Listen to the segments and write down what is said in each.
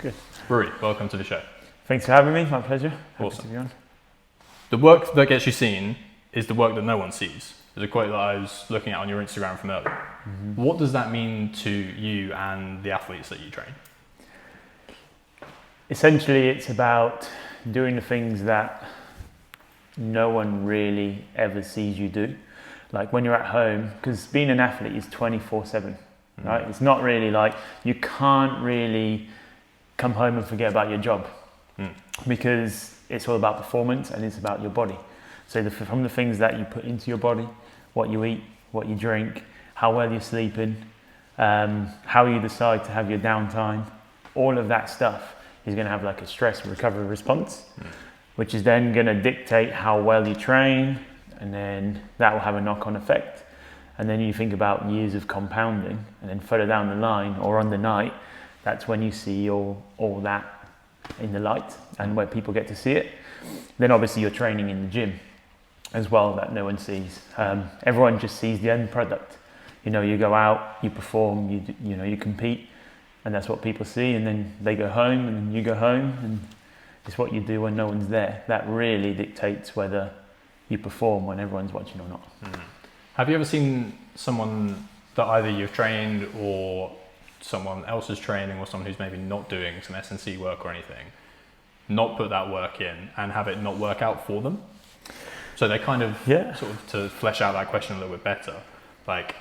Good. Rory, welcome to the show. Thanks for having me. My pleasure. Happy Awesome. to be on. The work that gets you seen is the work that no one sees. There's a quote that I was looking at on your Instagram from earlier. Mm-hmm. What does that mean to you and the athletes that you train? Essentially, it's about doing the things that no one really ever sees you do. Like when you're at home, because being an athlete is 24/7, right? It's not really like you can't really come home and forget about your job because it's all about performance and it's about your body. So from the things that you put into your body, what you eat, what you drink, how well you're sleeping, how you decide to have your downtime, all of that stuff is going to have like a stress recovery response, which is then going to dictate how well you train, and then that will have a knock-on effect. And then you think about years of compounding, and then further down the line or on the night, that's when you see all that in the light and where people get to see it. Then obviously you're training in the gym as well that no one sees. Everyone just sees the end product. You know, you go out, you perform, you compete, and that's what people see. And then they go home, and then you go home, and it's what you do when no one's there. That really dictates whether you perform when everyone's watching or not. Have you ever seen someone that either you've trained or someone else is training, or someone who's maybe not doing some S&C work or anything, not put that work in and have it not work out for them? So they kind of, sort of to flesh out that question a little bit better, like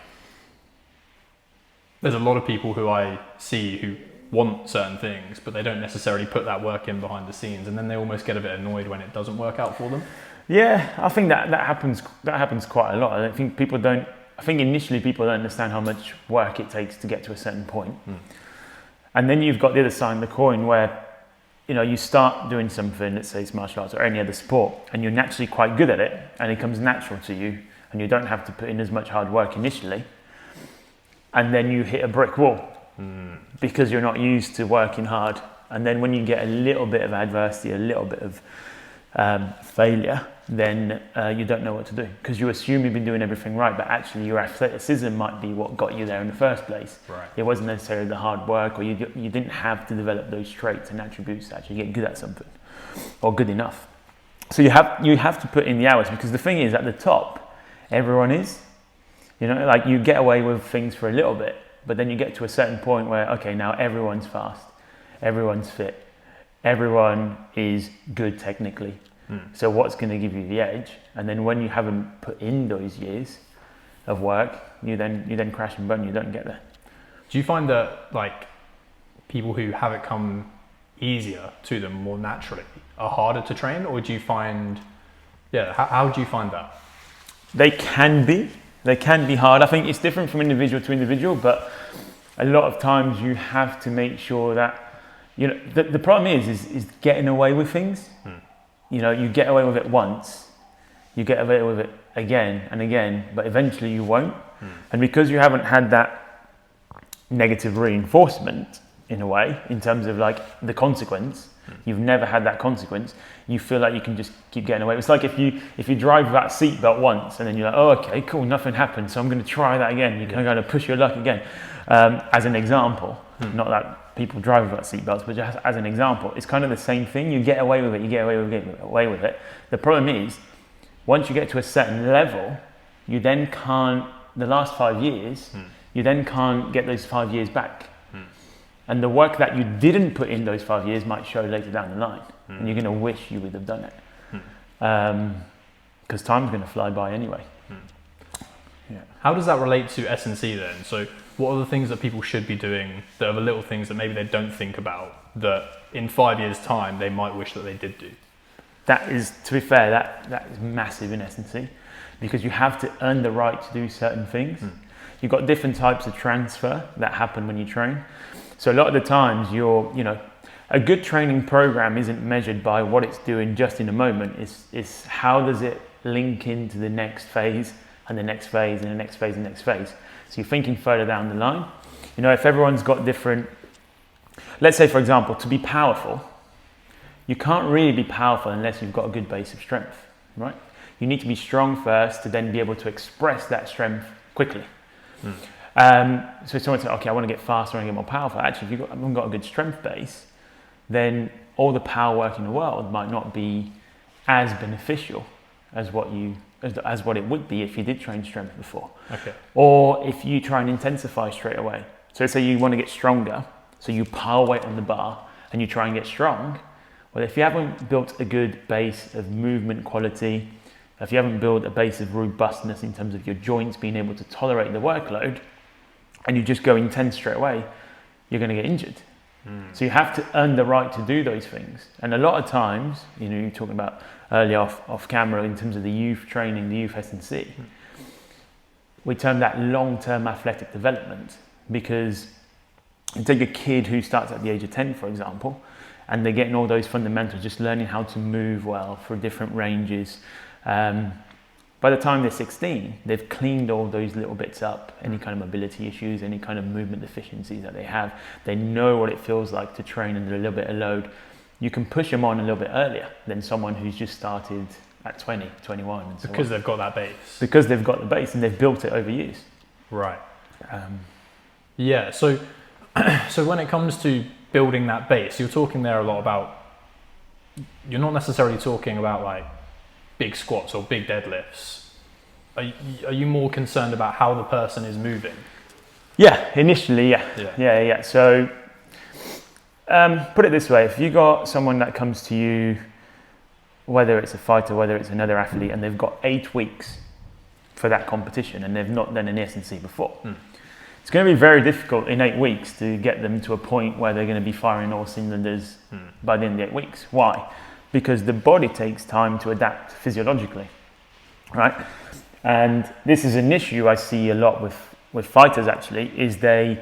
there's a lot of people who I see who want certain things, but they don't necessarily put that work in behind the scenes, and then they almost get a bit annoyed when it doesn't work out for them. Yeah, I think that happens quite a lot. I think initially people don't understand how much work it takes to get to a certain point. And then you've got the other side of the coin where, you know, you start doing something, let's say it's martial arts or any other sport, and you're naturally quite good at it, and it comes natural to you, and you don't have to put in as much hard work initially. And then you hit a brick wall because you're not used to working hard. And then when you get a little bit of adversity, a little bit of failure, then you don't know what to do because you assume you've been doing everything right, but actually your athleticism might be what got you there in the first place. Right. It wasn't necessarily the hard work, or you didn't have to develop those traits and attributes to actually get good at something or good enough. So you have to put in the hours, because the thing is, at the top, everyone is. You know, like you get away with things for a little bit, but then you get to a certain point where, okay, now everyone's fast, everyone's fit, everyone is good technically. So what's going to give you the edge? And then when you haven't put in those years of work, you then crash and burn. You don't get there. Do you find that like people who have it come easier to them more naturally are harder to train, or do you find, how do you find that? They can be hard. I think it's different from individual to individual, but a lot of times you have to make sure that, you know, the problem is getting away with things. You know, you get away with it once, you get away with it again and again, but eventually you won't. And because you haven't had that negative reinforcement in a way, in terms of like the consequence, you've never had that consequence, you feel like you can just keep getting away. It's like if you drive without seatbelt once and then you're like, oh, okay, cool, nothing happened, so I'm going to try that again. You can kind of push your luck again. As an example, not that people drive without seatbelts, but just as an example, it's kind of the same thing. You get away with it, The problem is, once you get to a certain level, you then can't, the last 5 years, you then can't get those 5 years back. And the work that you didn't put in those 5 years might show later down the line, and you're going to wish you would have done it. Because time's going to fly by anyway. Yeah. How does that relate to S&C then? So what are the things that people should be doing that are the little things that maybe they don't think about that in 5 years' time they might wish that they did do? That is, to be fair, that is massive in S&C, because you have to earn the right to do certain things. You've got different types of transfer that happen when you train. So a lot of the times a good training program isn't measured by what it's doing just in a moment. It's how does it link into the next phase and the next phase and the next phase and the next phase. So you're thinking further down the line. You know, if everyone's got different, let's say for example, to be powerful, you can't really be powerful unless you've got a good base of strength, right? You need to be strong first to then be able to express that strength quickly. Mm. So someone said, okay, I want to get faster, I want to get more powerful. Actually, if you haven't got a good strength base, then all the power work in the world might not be as beneficial as what it would be if you did train strength before. Okay. Or if you try and intensify straight away. So say you want to get stronger, so you pile weight on the bar and you try and get strong. Well, if you haven't built a good base of movement quality, if you haven't built a base of robustness in terms of your joints being able to tolerate the workload, and you just go intense straight away, you're going to get injured. So you have to earn the right to do those things. And a lot of times, you're talking about earlier off camera in terms of the youth training, the youth S&C, we term that long-term athletic development, because you take a kid who starts at the age of 10, for example, and they're getting all those fundamentals, just learning how to move well for different ranges. By the time they're 16, they've cleaned all those little bits up, any kind of mobility issues, any kind of movement deficiencies that they have. They know what it feels like to train under a little bit of load. You can push them on a little bit earlier than someone who's just started at 20, 21. And so because on. they've got that base. Because they've got the base and they've built it over years. Right. Yeah, so when it comes to building that base, you're talking there a lot about, you're not necessarily talking about like big squats or big deadlifts. Are you more concerned about how the person is moving? Yeah, initially, yeah. So put it this way, if you got someone that comes to you, whether it's a fighter, whether it's another athlete, and they've got 8 weeks for that competition and they've not done an S&C before, it's going to be very difficult in 8 weeks to get them to a point where they're going to be firing all cylinders by the end of the 8 weeks. Why? Because the body takes time to adapt physiologically, right? And this is an issue I see a lot with fighters actually, is they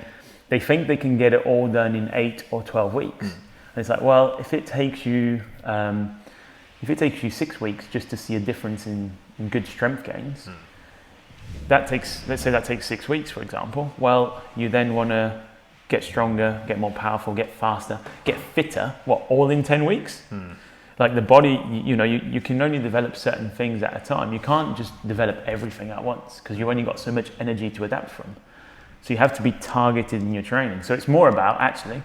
think they can get it all done in 8 or 12 weeks. And it's like, well, if it takes you 6 weeks just to see a difference in good strength gains, let's say that takes 6 weeks, for example. Well, you then want to get stronger, get more powerful, get faster, get fitter, all in 10 weeks? Like the body, you can only develop certain things at a time. You can't just develop everything at once because you've only got so much energy to adapt from. So you have to be targeted in your training. So it's more about actually,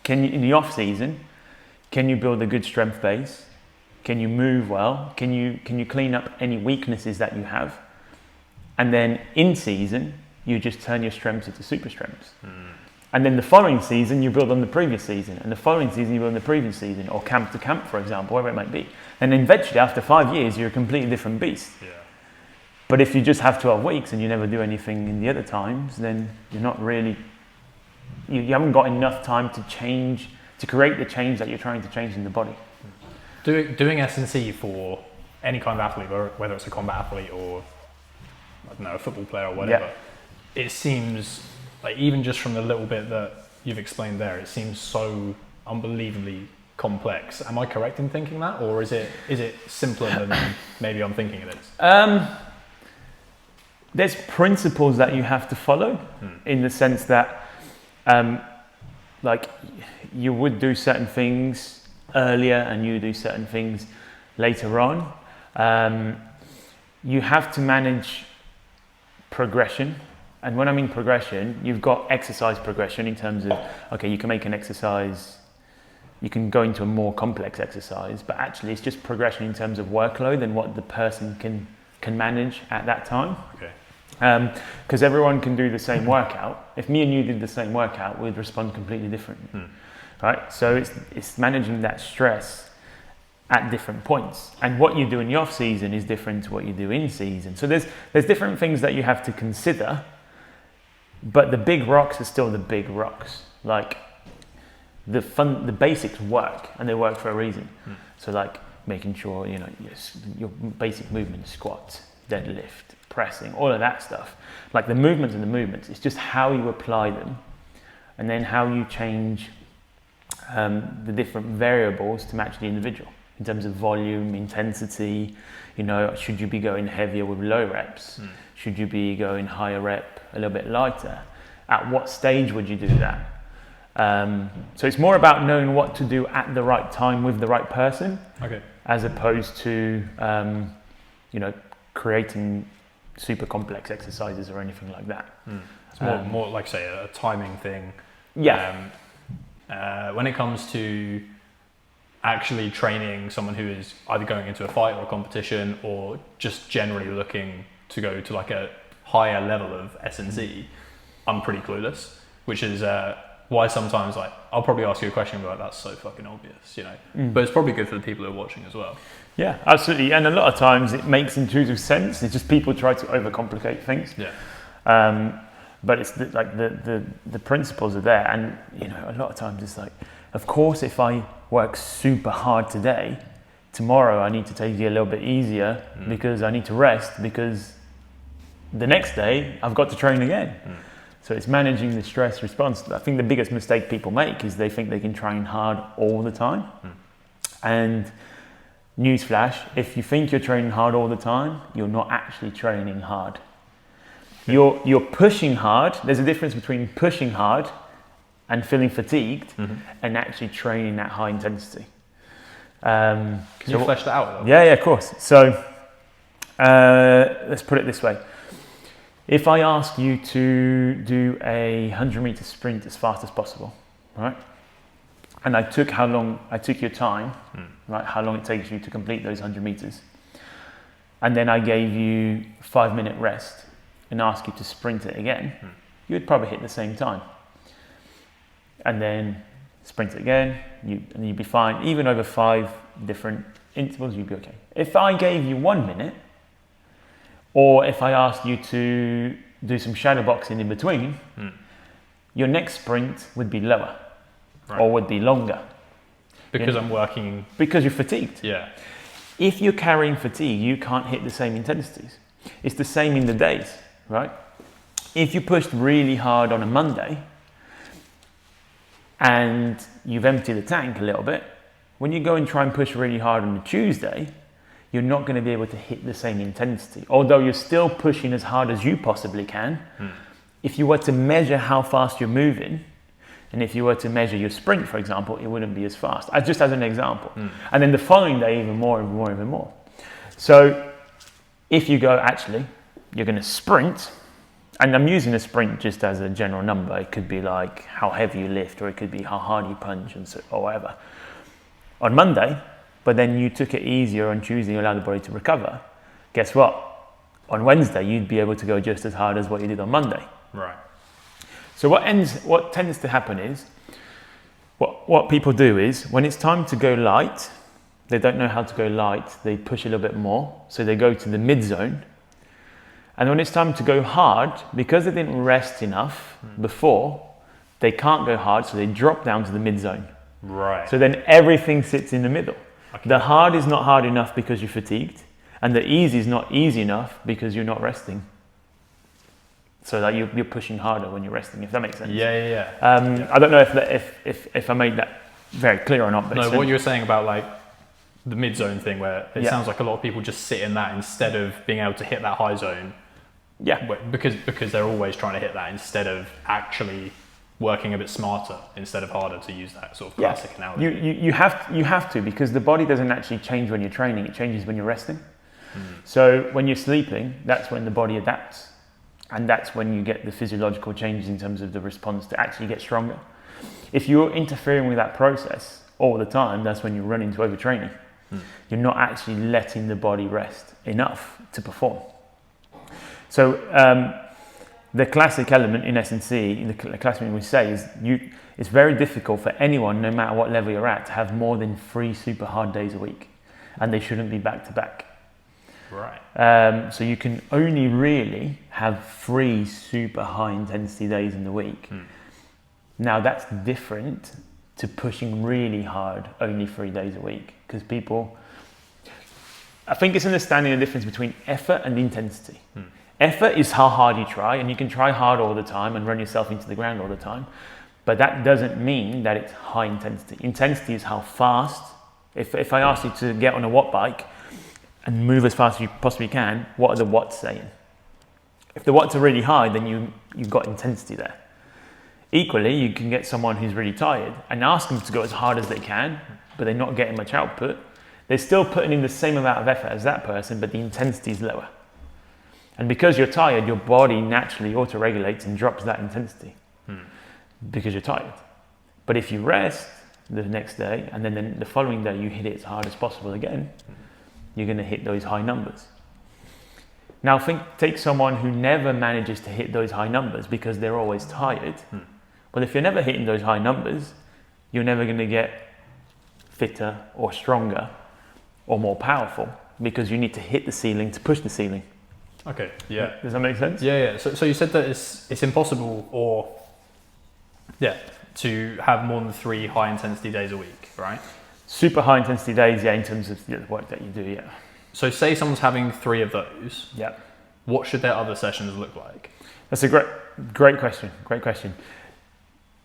in the off season, can you build a good strength base? Can you move well? Can you clean up any weaknesses that you have? And then in season, you just turn your strengths into super strengths. And then the following season, you build on the previous season. And the following season, you build on the previous season, or camp to camp, for example, whatever it might be. And then eventually, after 5 years, you're a completely different beast. Yeah. But if you just have 12 weeks and you never do anything in the other times, then you're not really, you haven't got enough time to change, to create the change that you're trying to change in the body. Doing S&C for any kind of athlete, whether it's a combat athlete or, I don't know, a football player or whatever, it seems like, even just from the little bit that you've explained there, it seems so unbelievably complex. Am I correct in thinking that, or is it simpler than maybe I'm thinking it is? There's principles that you have to follow in the sense that, like, you would do certain things earlier and you do certain things later on. You have to manage progression. And when I mean progression, you've got exercise progression in terms of, okay, you can make an exercise, you can go into a more complex exercise, but actually it's just progression in terms of workload and what the person can manage at that time. Okay. Because everyone can do the same workout. If me and you did the same workout, we'd respond completely differently, right? So it's managing that stress at different points, and what you do in the off season is different to what you do in season. So there's different things that you have to consider, but the big rocks are still the big rocks. Like the basics work, and they work for a reason. So like making sure your basic movement, squat, deadlift, pressing, all of that stuff. Like the movements and the movements, it's just how you apply them, and then how you change the different variables to match the individual in terms of volume, intensity. Should you be going heavier with low reps? Should you be going higher rep, a little bit lighter? At what stage would you do that? So it's more about knowing what to do at the right time with the right person, as opposed to creating super complex exercises or anything like that. It's more like, say, a timing thing. When it comes to actually training someone who is either going into a fight or a competition or just generally looking to go to like a higher level of S&C, I'm pretty clueless, which is why sometimes like I'll probably ask you a question about that's so fucking obvious, you know. But it's probably good for the people who are watching as well. Yeah, absolutely. And a lot of times it makes intuitive sense. It's just people try to overcomplicate things. Yeah. But it's the principles are there, and you know, a lot of times it's like, of course, if I work super hard today, tomorrow I need to take it a little bit easier because I need to rest, because the next day I've got to train again. So it's managing the stress response. I think the biggest mistake people make is they think they can train hard all the time. And newsflash, if you think you're training hard all the time, you're not actually training hard. You're pushing hard. There's a difference between pushing hard and feeling fatigued and actually training at high intensity. Can you flesh that out? Yeah, of course. So let's put it this way. If I ask you to do a 100-meter sprint as fast as possible, right? And I took your time, right? How long it takes you to complete those 100 meters. And then I gave you 5-minute rest and asked you to sprint it again, you would probably hit the same time. And then sprint it again, and you'd be fine. Even over 5 different intervals, you'd be okay. If I gave you 1 minute, or if I asked you to do some shadow boxing in between, your next sprint would be lower, or would be longer. Because I'm working... Because you're fatigued. Yeah. If you're carrying fatigue, you can't hit the same intensities. It's the same in the days, right? If you pushed really hard on a Monday, and you've emptied the tank a little bit, when you go and try and push really hard on a Tuesday, you're not going to be able to hit the same intensity. Although you're still pushing as hard as you possibly can, if you were to measure how fast you're moving, and if you were to measure your sprint, for example, it wouldn't be as fast. Just as an example. And then the following day, even more. So if you go, actually, you're going to sprint, and I'm using a sprint just as a general number. It could be like how heavy you lift, or it could be how hard you punch, or whatever. On Monday, but then you took it easier on Tuesday, you allowed the body to recover. Guess what? On Wednesday, you'd be able to go just as hard as what you did on Monday. Right. So what tends to happen is, what people do is, when it's time to go light, they don't know how to go light, they push a little bit more, so they go to the mid zone. And when it's time to go hard, because they didn't rest enough before, they can't go hard, so they drop down to the mid zone. Right. So then everything sits in the middle. Okay. The hard is not hard enough because you're fatigued, and the easy is not easy enough because you're not resting. So that you're pushing harder when you're resting, if that makes sense. Yeah. I don't know if I made that very clear or not. But no, what you were saying about like the mid zone thing, where it sounds like a lot of people just sit in that instead of being able to hit that high zone. Yeah. Because they're always trying to hit that instead of actually working a bit smarter instead of harder, to use that sort of classic analogy. You have to, because the body doesn't actually change when you're training, it changes when you're resting. So when you're sleeping, that's when the body adapts, and that's when you get the physiological changes in terms of the response to actually get stronger. If you're interfering with that process all the time, that's when you run into overtraining. You're not actually letting the body rest enough to perform. So the classic element in S&C, the classic thing we say is it's very difficult for anyone, no matter what level you're at, to have more than 3 super hard days a week, and they shouldn't be back to back. Right. So you can only really have 3 super high intensity days in the week. Now that's different to pushing really hard only 3 days a week, because I think it's understanding the difference between effort and intensity. Effort is how hard you try, and you can try hard all the time and run yourself into the ground all the time, but that doesn't mean that it's high intensity. Intensity is how fast. If I ask you to get on a watt bike and move as fast as you possibly can, what are the watts saying? If the watts are really high, then you've got intensity there. Equally, you can get someone who's really tired and ask them to go as hard as they can, but they're not getting much output. They're still putting in the same amount of effort as that person, but the intensity is lower. And because you're tired, your body naturally auto-regulates and drops that intensity because you're tired. But if you rest the next day and then the following day you hit it as hard as possible again, you're going to hit those high numbers. Now take someone who never manages to hit those high numbers because they're always tired. Well, if you're never hitting those high numbers, you're never going to get fitter or stronger or more powerful because you need to hit the ceiling to push the ceiling. Okay, yeah. Does that make sense? Yeah. So you said that it's impossible to have more than 3 high intensity days a week, right? Super high intensity days, yeah, in terms of the work that you do, yeah. So say someone's having 3 of those. Yeah. What should their other sessions look like? That's a great question. Great question.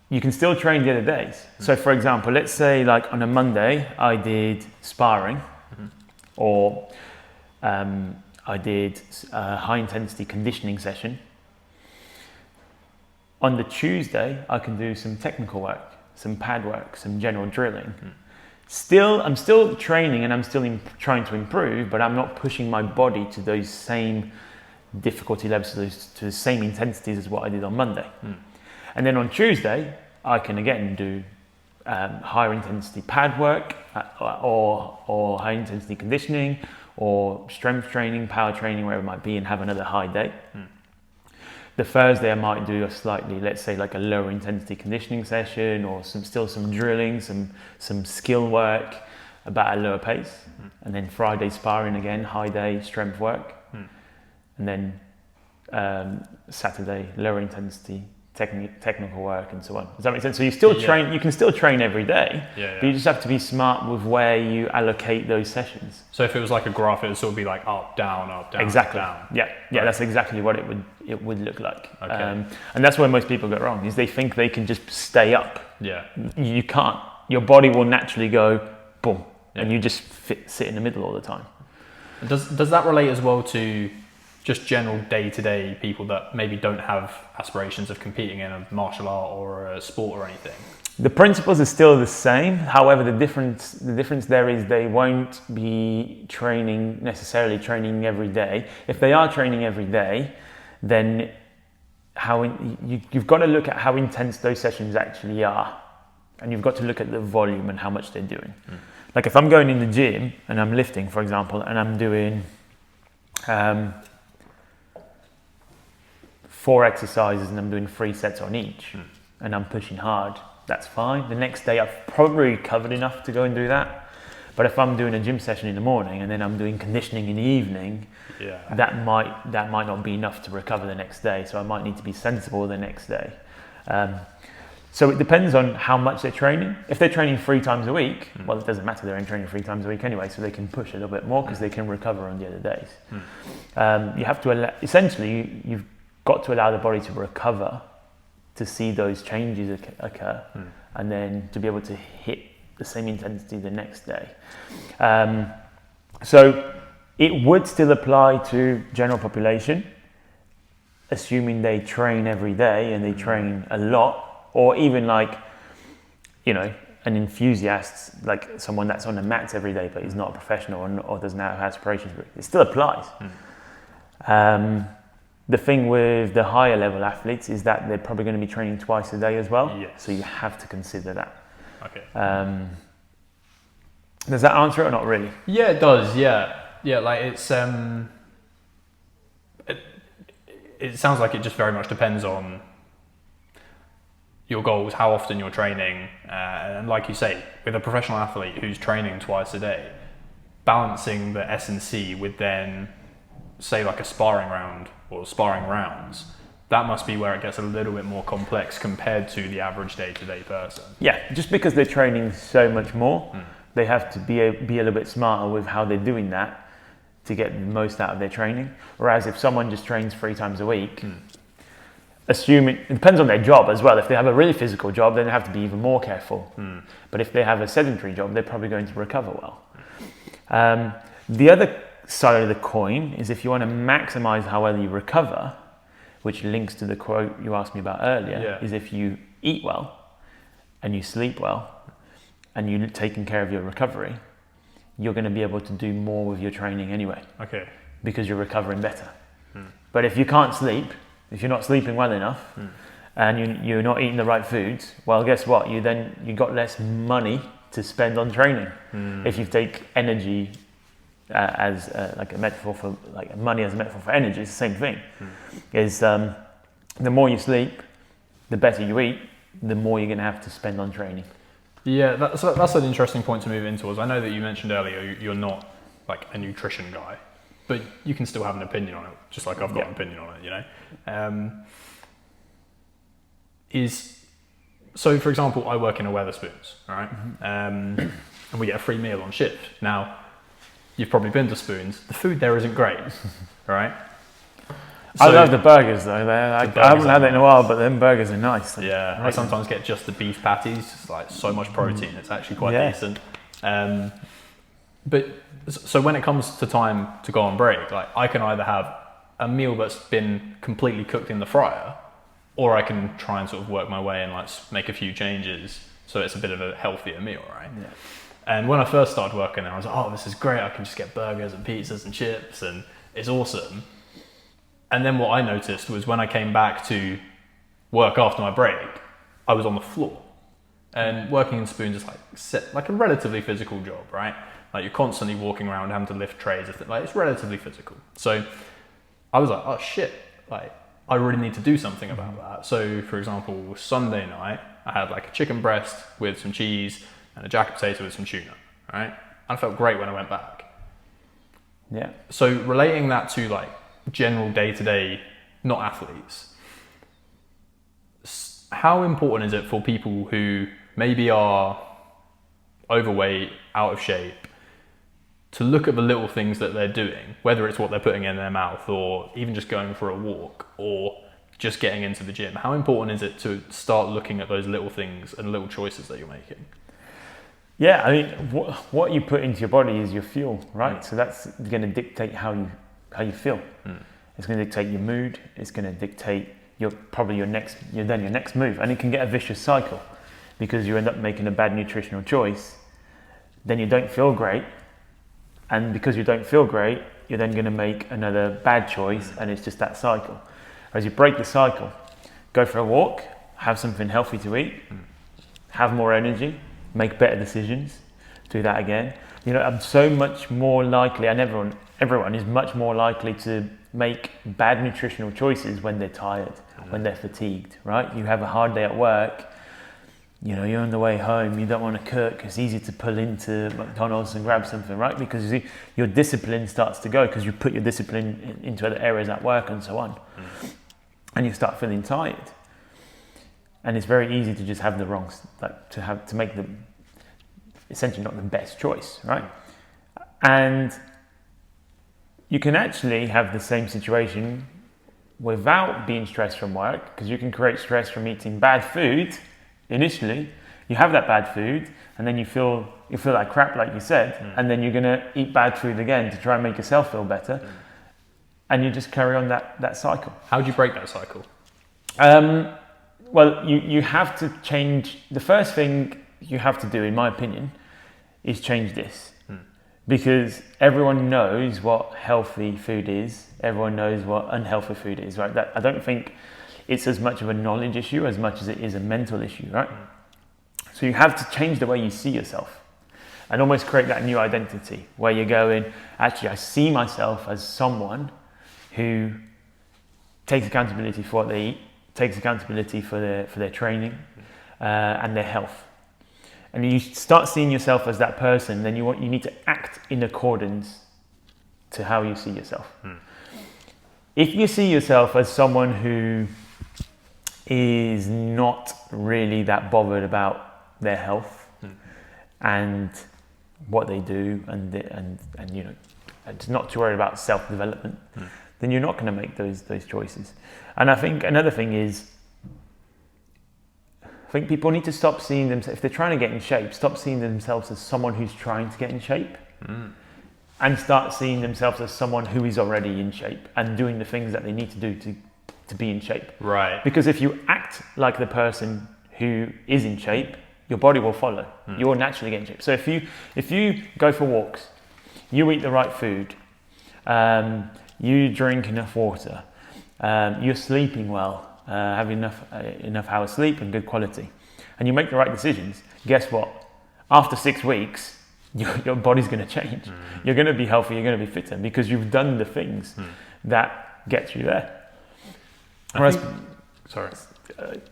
You can still train the other days. So for example, let's say like on a Monday, I did sparring or I did a high intensity conditioning session. On the Tuesday, I can do some technical work, some pad work, some general drilling. I'm still training and I'm still trying to improve, but I'm not pushing my body to those same difficulty levels, to the same intensities as what I did on Monday. And then on Tuesday, I can again do higher intensity pad work or high intensity conditioning or strength training, power training, wherever it might be, and have another high day. The Thursday I might do a slightly, let's say like a lower intensity conditioning session or some drilling, some skill work about a lower pace. And then Friday sparring again, high day, strength work. And then Saturday, lower intensity technical work and so on. Does that make sense? So you still train, you can still train every day, but you just have to be smart with where you allocate those sessions. So if it was like a graph, it would sort of be like up, down, exactly. down. Yeah, right. That's exactly what it would look like. Okay. And that's where most people get wrong, is they think they can just stay up. Yeah. You can't. Your body will naturally go boom, and you just sit in the middle all the time. Does that relate as well to just general day-to-day people that maybe don't have aspirations of competing in a martial art or a sport or anything? The principles are still the same. However, the difference there is they won't be necessarily training every day. If they are training every day, then you've got to look at how intense those sessions actually are. And you've got to look at the volume and how much they're doing. Like if I'm going in the gym and I'm lifting, for example, and I'm doing 4 exercises and I'm doing 3 sets on each and I'm pushing hard, that's fine. The next day I've probably recovered enough to go and do that. But if I'm doing a gym session in the morning and then I'm doing conditioning in the evening, that might not be enough to recover the next day. So I might need to be sensible the next day. So it depends on how much they're training. If they're training 3 times a week, well, it doesn't matter, they're only training 3 times a week anyway, so they can push a little bit more because they can recover on the other days. You have to essentially, you've got to allow the body to recover to see those changes occur and then to be able to hit the same intensity the next day. So it would still apply to general population, assuming they train every day and they train a lot, or even like, an enthusiast, like someone that's on the mats every day but is not a professional or doesn't have aspirations. It still applies. The thing with the higher level athletes is that they're probably going to be training twice a day as well. Yes. So you have to consider that. Okay. Does that answer it or not really? Yeah, it does. Yeah. Like it's it sounds like it just very much depends on your goals, how often you're training, and like you say, with a professional athlete who's training twice a day, balancing the S&C with then say like a sparring round or sparring rounds, that must be where it gets a little bit more complex compared to the average day-to-day person. Yeah, just because they're training so much more, they have to be a little bit smarter with how they're doing that to get the most out of their training. Whereas if someone just trains 3 times a week, assuming, it depends on their job as well. If they have a really physical job, then they have to be even more careful. But if they have a sedentary job, they're probably going to recover well. The other side of the coin is if you want to maximize how well you recover, which links to the quote you asked me about earlier, is if you eat well and you sleep well and you're taking care of your recovery, you're going to be able to do more with your training anyway. Okay. Because you're recovering better. But if you can't sleep, if you're not sleeping well enough, and you're not eating the right foods, well, guess what? You got less money to spend on training. If you take energy as like a metaphor for like money as a metaphor for energy, it's the same thing. Is the more you sleep, the better you eat, the more you're going to have to spend on training. Yeah, that's an interesting point to move into. As I know that you mentioned earlier, you're not like a nutrition guy, but you can still have an opinion on it, just like I've got an opinion on it. You know, so for example, I work in a Wetherspoons, all right, and we get a free meal on shift. Now, you've probably been to Spoons. The food there isn't great, all right. I love the burgers though. I haven't had it in a while, but them burgers are nice. Yeah, I sometimes get just the beef patties. It's like so much protein. It's actually quite decent. But so when it comes to time to go on break, like I can either have a meal that's been completely cooked in the fryer, or I can try and sort of work my way and like make a few changes so it's a bit of a healthier meal, right? Yeah. And when I first started working there, I was like, oh, this is great. I can just get burgers and pizzas and chips, and it's awesome. And then what I noticed was when I came back to work after my break, I was on the floor. And working in Spoons is like a relatively physical job, right? Like you're constantly walking around having to lift trays. Like it's relatively physical. So I was like, oh shit, like I really need to do something about that. So for example, Sunday night, I had like a chicken breast with some cheese and a jacket potato with some tuna, right? And I felt great when I went back. Yeah. So relating that to like general day-to-day, not athletes, how important is it for people who maybe are overweight, out of shape, to look at the little things that they're doing, whether it's what they're putting in their mouth or even just going for a walk or just getting into the gym? How important is it to start looking at those little things and little choices that you're making? Yeah, I mean, what you put into your body is your fuel, right? So that's going to dictate how you feel. It's going to dictate your mood. It's going to dictate your next move, and it can get a vicious cycle because you end up making a bad nutritional choice. Then you don't feel great, and because you don't feel great, you're then going to make another bad choice, and it's just that cycle. As you break the cycle, go for a walk, have something healthy to eat, have more energy, make better decisions, do that again. You know, I'm so much more likely, and everyone is much more likely to make bad nutritional choices when they're tired, when they're fatigued, right? You have a hard day at work, you know, you're on the way home, you don't want to cook, it's easy to pull into McDonald's and grab something, right? Because your discipline starts to go because you put your discipline into other areas at work and so on. And you start feeling tired. And it's very easy to just have the wrong, like to make the, essentially not the best choice, right? And you can actually have the same situation without being stressed from work, because you can create stress from eating bad food. Initially, you have that bad food, and then you feel like crap, like you said, and then you're gonna eat bad food again to try and make yourself feel better, and you just carry on that cycle. How do you break that cycle? Well, you have to change. The first thing you have to do, in my opinion, is change this. Because everyone knows what healthy food is. Everyone knows what unhealthy food is, right? I don't think it's as much of a knowledge issue as much as it is a mental issue, right? So you have to change the way you see yourself and almost create that new identity where you're going, actually, I see myself as someone who takes accountability for what they eat, takes accountability for their training and their health. And you start seeing yourself as that person, then you need to act in accordance to how you see yourself. If you see yourself as someone who is not really that bothered about their health and what they do, and you know, and not too worried about self-development, then you're not going to make those choices. And I think another thing is, I think people need to stop seeing themselves, if they're trying to get in shape, stop seeing themselves as someone who's trying to get in shape and start seeing themselves as someone who is already in shape and doing the things that they need to do to be in shape. Right. Because if you act like the person who is in shape, your body will follow. You'll naturally get in shape. So if you go for walks, you eat the right food, you drink enough water, you're sleeping well, have enough hours sleep and good quality, and you make the right decisions, guess what? After 6 weeks, your body's going to change. You're going to be healthy, you're going to be fitter because you've done the things that get you there. Whereas, Sorry.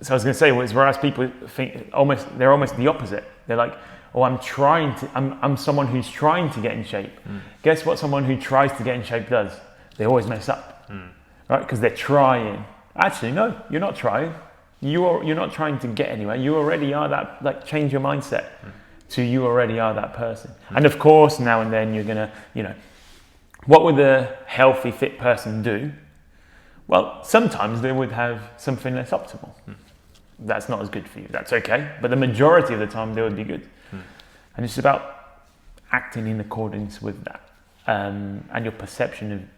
so I was going to say, whereas people think they're almost the opposite. They're like, oh, I'm someone who's trying to get in shape. Guess what someone who tries to get in shape does? They always mess up, right? Because they're trying. Actually, no, you're not trying. You're not trying to get anywhere. You already are that, like, change your mindset to you already are that person. And of course, now and then you're going to, what would a healthy, fit person do? Well, sometimes they would have something less optimal. That's not as good for you. That's okay. But the majority of the time, they would be good. And it's about acting in accordance with that. And your perception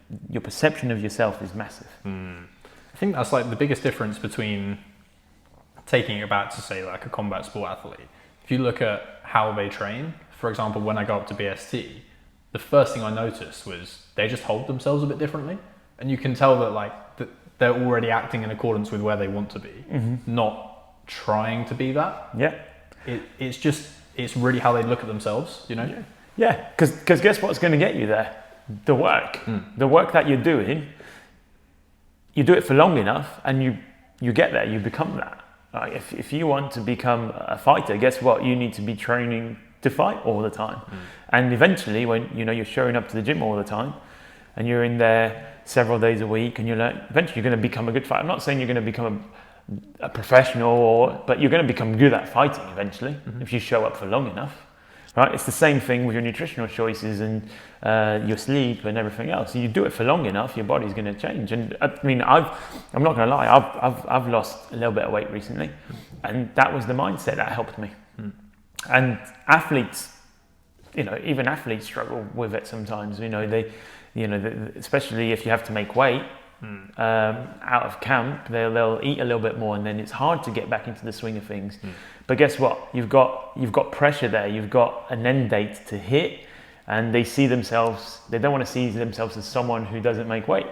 of yourself is massive. I think that's like the biggest difference between taking it back to, say, like a combat sport athlete. If you look at how they train, for example, when I go up to BST, the first thing I noticed was they just hold themselves a bit differently. And you can tell that they're already acting in accordance with where they want to be, not trying to be that. Yeah. It's really how they look at themselves, Yeah, because guess what's going to get you there? The work. The work that you're doing, you do it for long enough and you get there, you become that. Like if you want to become a fighter, guess what? You need to be training to fight all the time. And eventually when you're showing up to the gym all the time and you're in there several days a week and eventually you're going to become a good fighter. I'm not saying you're going to become a professional, but you're going to become good at fighting eventually if you show up for long enough. Right? It's the same thing with your nutritional choices and your sleep and everything else. You do it for long enough, your body's going to change. And I mean, I'm not going to lie, I've lost a little bit of weight recently, and that was the mindset that helped me. And athletes, even athletes struggle with it sometimes. Especially if you have to make weight out of camp, they'll eat a little bit more, and then it's hard to get back into the swing of things. But guess what? You've got pressure there. You've got an end date to hit, and they don't want to see themselves as someone who doesn't make weight.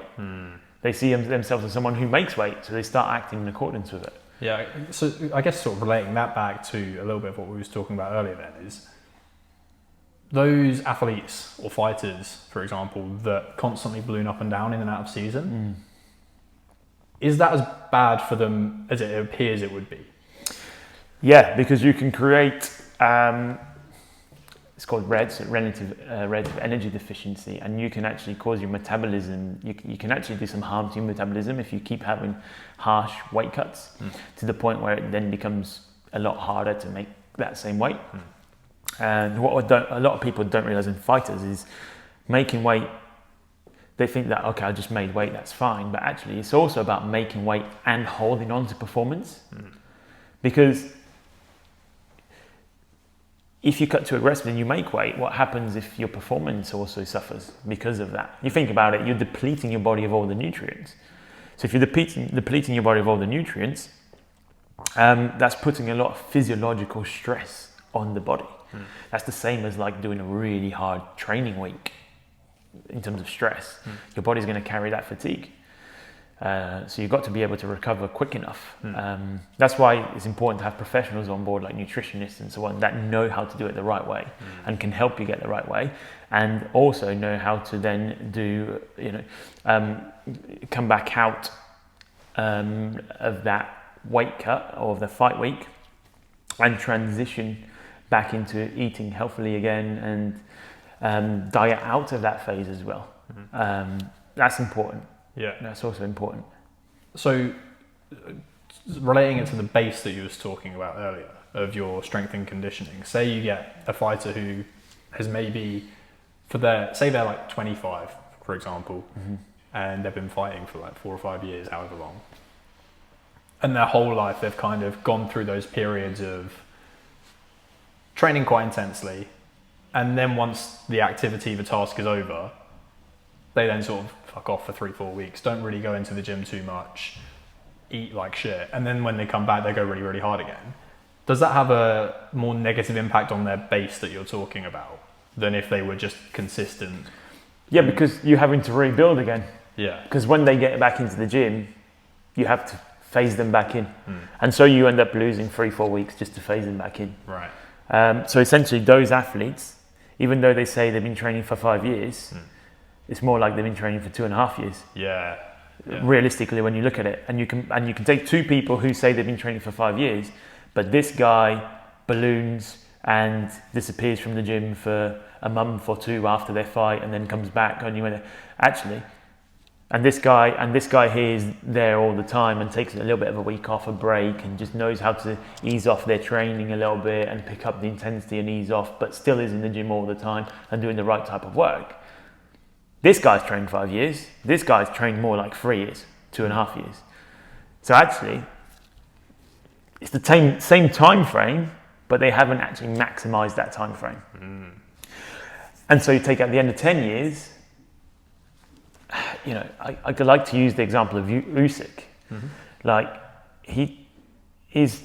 They see themselves as someone who makes weight, so they start acting in accordance with it. Yeah, so I guess sort of relating that back to a little bit of what we was talking about earlier then is those athletes or fighters, for example, that constantly balloon up and down in and out of season, is that as bad for them as it appears it would be? Yeah, because you can create, it's called REDS, relative energy deficiency, and you can actually cause your metabolism, you can actually do some harm to your metabolism if you keep having harsh weight cuts to the point where it then becomes a lot harder to make that same weight. And what a lot of people don't realize in fighters is making weight, they think that, okay, I just made weight, that's fine. But actually, it's also about making weight and holding on to performance. Because if you cut too aggressively and you make weight, what happens if your performance also suffers because of that? You think about it, you're depleting your body of all the nutrients. So if you're depleting your body of all the nutrients, that's putting a lot of physiological stress on the body. That's the same as like doing a really hard training week in terms of stress. Your body's going to carry that fatigue. So you've got to be able to recover quick enough. That's why it's important to have professionals on board, like nutritionists and so on, that know how to do it the right way and can help you get the right way, and also know how to then do, come back out of that weight cut or of the fight week and transition back into eating healthily again and diet out of that phase as well. That's important. Yeah, that's also important. So, relating it to the base that you was talking about earlier of your strength and conditioning. Say you get a fighter who has maybe say they're like 25, for example, and they've been fighting for like 4 or 5 years, however long, and their whole life they've kind of gone through those periods of training quite intensely, and then once the task is over, they then sort of fuck off for 3-4 weeks, don't really go into the gym too much, eat like shit, and then when they come back they go really, really hard again. Does that have a more negative impact on their base that you're talking about than if they were just consistent? Yeah, because you're having to rebuild again. Yeah. Because when they get back into the gym, you have to phase them back in. And so you end up losing 3-4 weeks just to phase them back in. Right. So essentially those athletes, even though they say they've been training for 5 years, it's more like they've been training for 2.5 years. Yeah. Realistically, when you look at it, and you can take two people who say they've been training for 5 years, but this guy balloons and disappears from the gym for a month or two after their fight, and then comes back. And you went actually, and this guy here is there all the time and takes a little bit of a week off, a break, and just knows how to ease off their training a little bit and pick up the intensity and ease off, but still is in the gym all the time and doing the right type of work. This guy's trained 5 years. This guy's trained more like 3 years, 2.5 years. So actually, it's the same time frame, but they haven't actually maximized that time frame. And so you take at the end of 10 years, you know, I could like to use the example of Usyk. Like he is,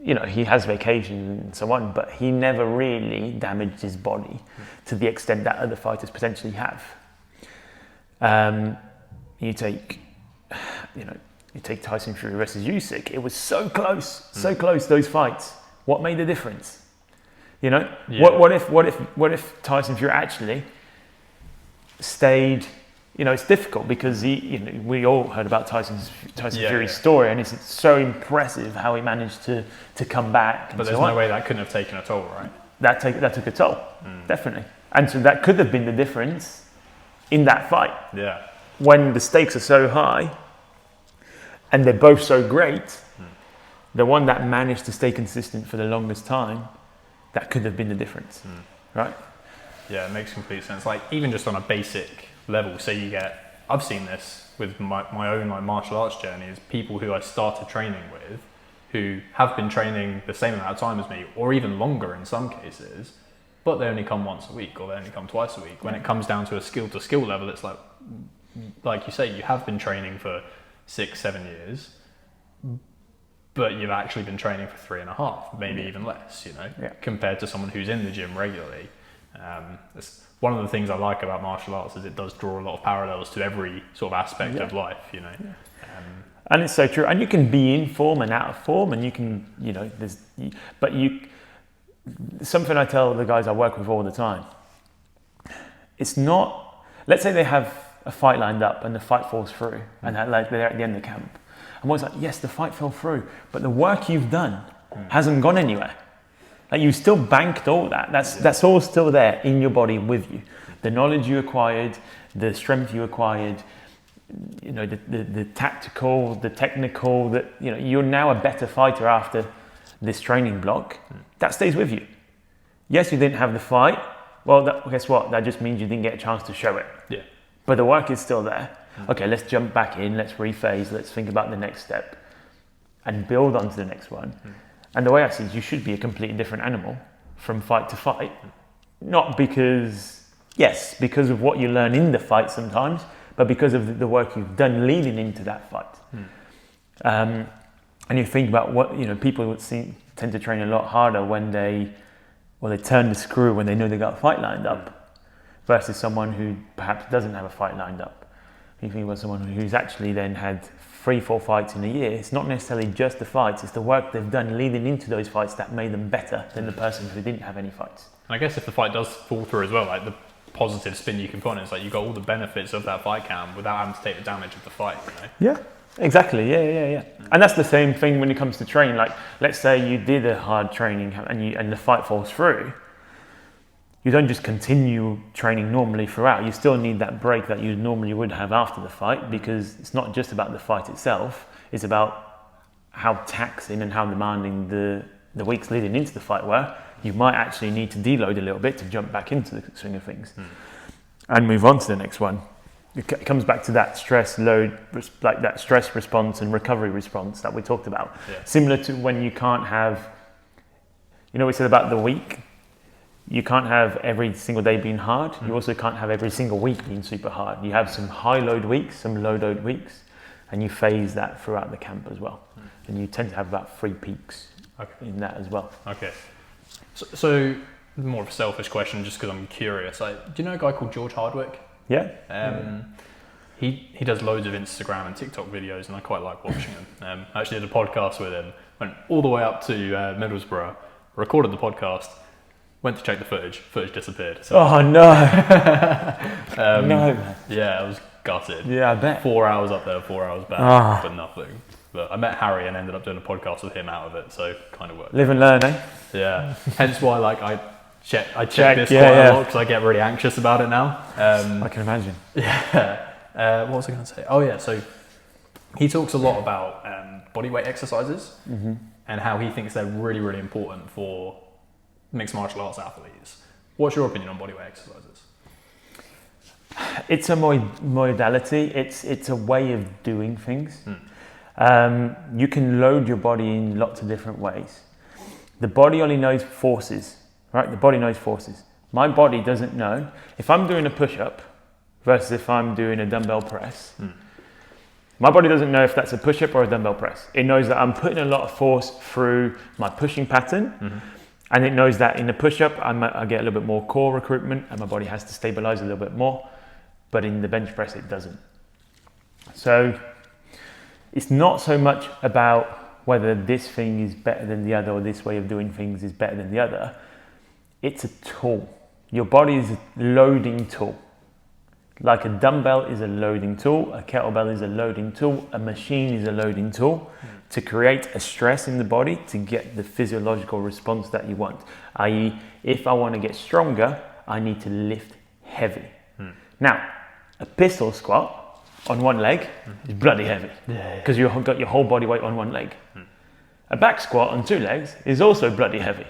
you know, he has vacations and so on, but he never really damaged his body to the extent that other fighters potentially have. You take Tyson Fury versus Usyk. It was so close, those fights. What made the difference? You know, what if Tyson Fury actually stayed? You know, it's difficult because we all heard about Tyson Fury's story, and it's so impressive how he managed to come back. But there's no way that couldn't have taken a toll, right? That took a toll, definitely. And so that could have been the difference in that fight. Yeah. When the stakes are so high and they're both so great, the one that managed to stay consistent for the longest time, that could have been the difference, right? Yeah, it makes complete sense. Like even just on a basic level, I've seen this with my own like martial arts journey, is people who I started training with who have been training the same amount of time as me, or even longer in some cases, but they only come once a week or they only come twice a week. When it comes down to a skill to skill level, it's like you say, you have been training for 6-7 years, but you've actually been training for 3.5, maybe even less, you know, compared to someone who's in the gym regularly. It's one of the things I like about martial arts is it does draw a lot of parallels to every sort of aspect of life, you know. And it's so true. And you can be in form and out of form, and you can, you know, something I tell the guys I work with all the time. It's not, let's say they have a fight lined up and the fight falls through, and they're at the end of the camp. I'm always like, yes, the fight fell through, but the work you've done hasn't gone anywhere. Like you still banked all that. That's all still there in your body with you. The knowledge you acquired, the strength you acquired, you know, the tactical, the technical, that, you know, you're now a better fighter after this training block. That stays with you. Yes, you didn't have the fight. Well, guess what? That just means you didn't get a chance to show it. Yeah. But the work is still there. Okay, let's jump back in. Let's rephase. Let's think about the next step and build on to the next one. And the way I see it, you should be a completely different animal from fight to fight. Not because of what you learn in the fight sometimes, but because of the work you've done leading into that fight. And you think about what, you know, people would tend to train a lot harder when they turn the screw when they know they got a fight lined up, versus someone who perhaps doesn't have a fight lined up. You think about someone who's actually then had 3-4 fights in a year. It's not necessarily just the fights, it's the work they've done leading into those fights that made them better than the person who didn't have any fights. And I guess if the fight does fall through as well, like the positive spin you can put on it, it's like you got all the benefits of that fight camp without having to take the damage of the fight, you know? Yeah, exactly. Yeah. And that's the same thing when it comes to training. Like, let's say you did a hard training and the fight falls through. You don't just continue training normally throughout. You still need that break that you normally would have after the fight, because it's not just about the fight itself. It's about how taxing and how demanding the weeks leading into the fight were. You might actually need to deload a little bit to jump back into the swing of things and move on to the next one. It comes back to that stress load, like that stress response and recovery response that we talked about. Yeah. Similar to when you can't have, you know, we said about the week. You can't have every single day being hard. You also can't have every single week being super hard. You have some high load weeks, some low load weeks, and you phase that throughout the camp as well. And you tend to have about 3 peaks in that as well. Okay. So more of a selfish question, just because I'm curious. Do you know a guy called George Hardwick? Yeah. he does loads of Instagram and TikTok videos, and I quite like watching them. I actually did a podcast with him, went all the way up to Middlesbrough, recorded the podcast, went to check the footage disappeared. So, Oh no! No, man. yeah, I was gutted. Yeah, I bet. 4 hours up there, 4 hours back, but nothing. But I met Harry and ended up doing a podcast with him out of it, so kind of worked. Live and learn, eh? Yeah, hence why like I check this yeah, quite yeah. a lot because I get really anxious about it now. I can imagine. Yeah. What was I going to say? Oh yeah, so he talks a lot about bodyweight exercises and how he thinks they're really, really important for mixed martial arts athletes. What's your opinion on bodyweight exercises? It's a modality. It's a way of doing things. You can load your body in lots of different ways. The body only knows forces, right? The body knows forces. My body doesn't know. If I'm doing a push-up versus if I'm doing a dumbbell press, my body doesn't know if that's a push-up or a dumbbell press. It knows that I'm putting a lot of force through my pushing pattern, and it knows that in the push-up, I get a little bit more core recruitment, and my body has to stabilize a little bit more, but in the bench press, it doesn't. So it's not so much about whether this thing is better than the other or this way of doing things is better than the other. It's a tool. Your body is a loading tool. Like a dumbbell is a loading tool, a kettlebell is a loading tool, a machine is a loading tool to create a stress in the body to get the physiological response that you want. I.e., if I want to get stronger, I need to lift heavy. Now, a pistol squat on one leg is bloody heavy because you've got your whole body weight on one leg. A back squat on two legs is also bloody heavy.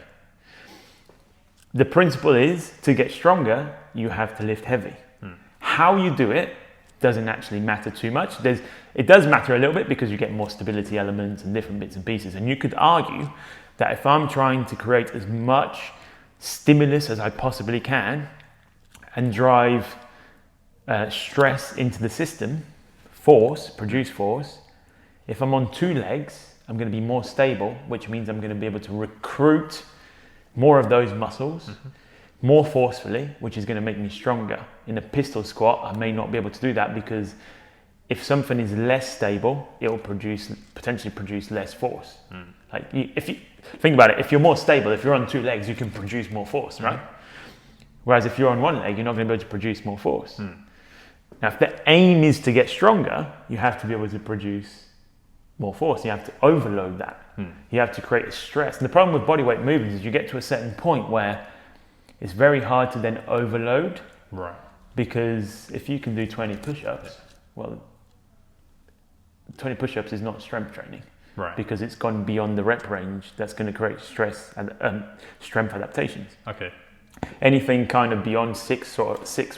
The principle is to get stronger, you have to lift heavy. How you do it doesn't actually matter too much. It does matter a little bit because you get more stability elements and different bits and pieces. And you could argue that if I'm trying to create as much stimulus as I possibly can and drive stress into the system, produce force, if I'm on two legs, I'm going to be more stable, which means I'm going to be able to recruit more of those muscles more forcefully, which is going to make me stronger. In a pistol squat, I may not be able to do that because if something is less stable, it will potentially produce less force. Like if you think about it, if you're more stable, if you're on two legs, you can produce more force, right? Whereas if you're on one leg, you're not going to be able to produce more force. Now, if the aim is to get stronger, you have to be able to produce more force. You have to overload that. You have to create a stress. And the problem with bodyweight movements is you get to a certain point where it's very hard to then overload. Right. Because if you can do 20 push-ups, well, 20 push-ups is not strength training. Right. Because it's gone beyond the rep range that's going to create stress and strength adaptations. Okay. Anything kind of beyond six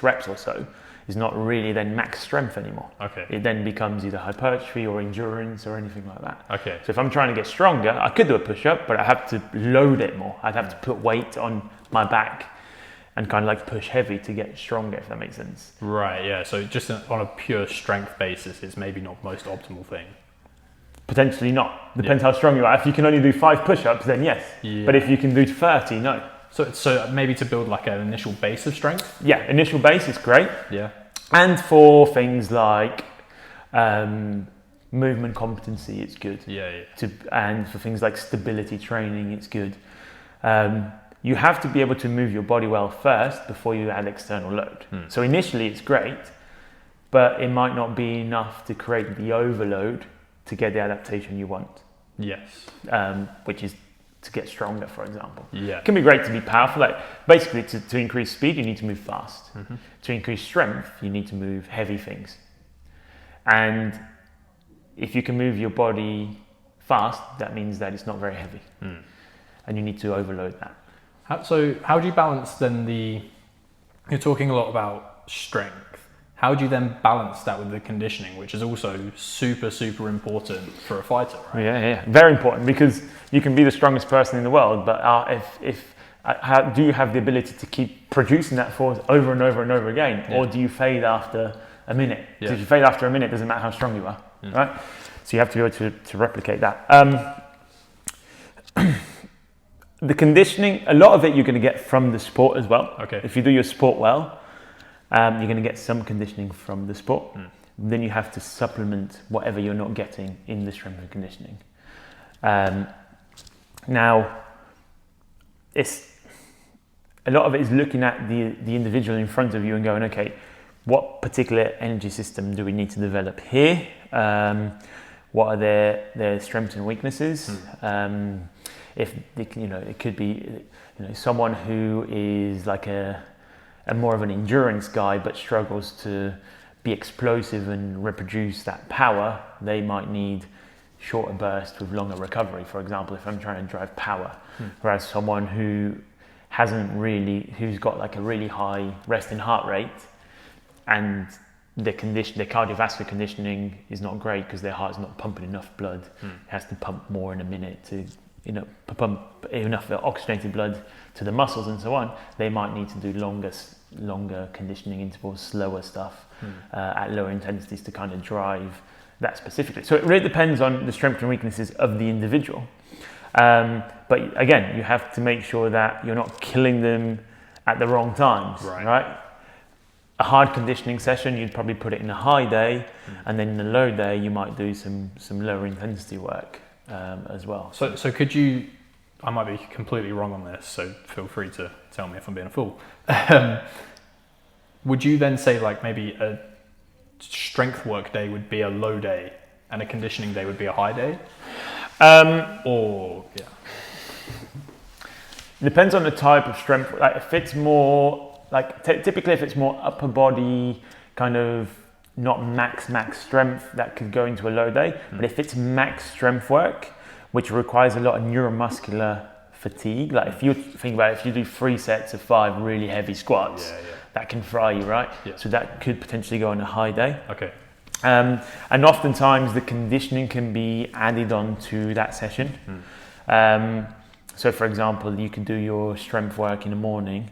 reps or so is not really then max strength anymore. Okay. It then becomes either hypertrophy or endurance or anything like that. Okay. So if I'm trying to get stronger, I could do a push-up, but I have to load it more. I'd have to put weight on my back and kind of like push heavy to get stronger, if that makes sense. Right, yeah. So just on a pure strength basis, it's maybe not the most optimal thing. Potentially not. Depends how strong you are. If you can only do 5 push-ups, then yes. Yeah. But if you can do 30, no. So maybe to build like an initial base of strength? Yeah, initial base is great. Yeah. And for things like movement competency, it's good. Yeah. And for things like stability training, it's good. You have to be able to move your body well first before you add external load. So initially it's great, but it might not be enough to create the overload to get the adaptation you want. Yes. Which is to get stronger, for example. Yeah. It can be great to be powerful. Like basically to increase speed, you need to move fast. To increase strength, you need to move heavy things. And if you can move your body fast, that means that it's not very heavy. And you need to overload that. So how do you balance then you're talking a lot about strength. How do you then balance that with the conditioning, which is also super, super important for a fighter, right? Yeah. Very important, because you can be the strongest person in the world, but do you have the ability to keep producing that force over and over and over again? Or do you fade after a minute? Because if you fade after a minute, it doesn't matter how strong you are, right? So you have to be able to replicate that. The conditioning, a lot of it you're going to get from the sport as well. Okay. If you do your sport well, you're going to get some conditioning from the sport. then you have to supplement whatever you're not getting in the strength and conditioning. Now, a lot of it is looking at the individual in front of you and going, okay, what particular energy system do we need to develop here? What are their strengths and weaknesses? If they can, it could be someone who is like a more of an endurance guy but struggles to be explosive and reproduce that power. They might need shorter bursts with longer recovery, for example, if I'm trying to drive power. Whereas someone who's got like a really high resting heart rate and their cardiovascular conditioning is not great because their heart's not pumping enough blood. It has to pump more in a minute to pump enough oxygenated blood to the muscles and so on. They might need to do longer conditioning intervals, slower stuff at lower intensities to kind of drive that specifically. So it really depends on the strengths and weaknesses of the individual. But again, you have to make sure that you're not killing them at the wrong times, right? A hard conditioning session, you'd probably put it in a high day, and then in a low day, you might do some lower intensity work as well. So could you, I might be completely wrong on this, so feel free to tell me if I'm being a fool. Would you then say like maybe a strength work day would be a low day and a conditioning day would be a high day? Depends on the type of strength. Like if it's more like typically if it's more upper body kind of not max strength, that could go into a low day. But if it's max strength work, which requires a lot of neuromuscular fatigue, like if you think about it, if you do 3 sets of 5 really heavy squats, that can fry you, right? So that could potentially go on a high day. Okay. And oftentimes the conditioning can be added on to that session. So for example, you can do your strength work in the morning,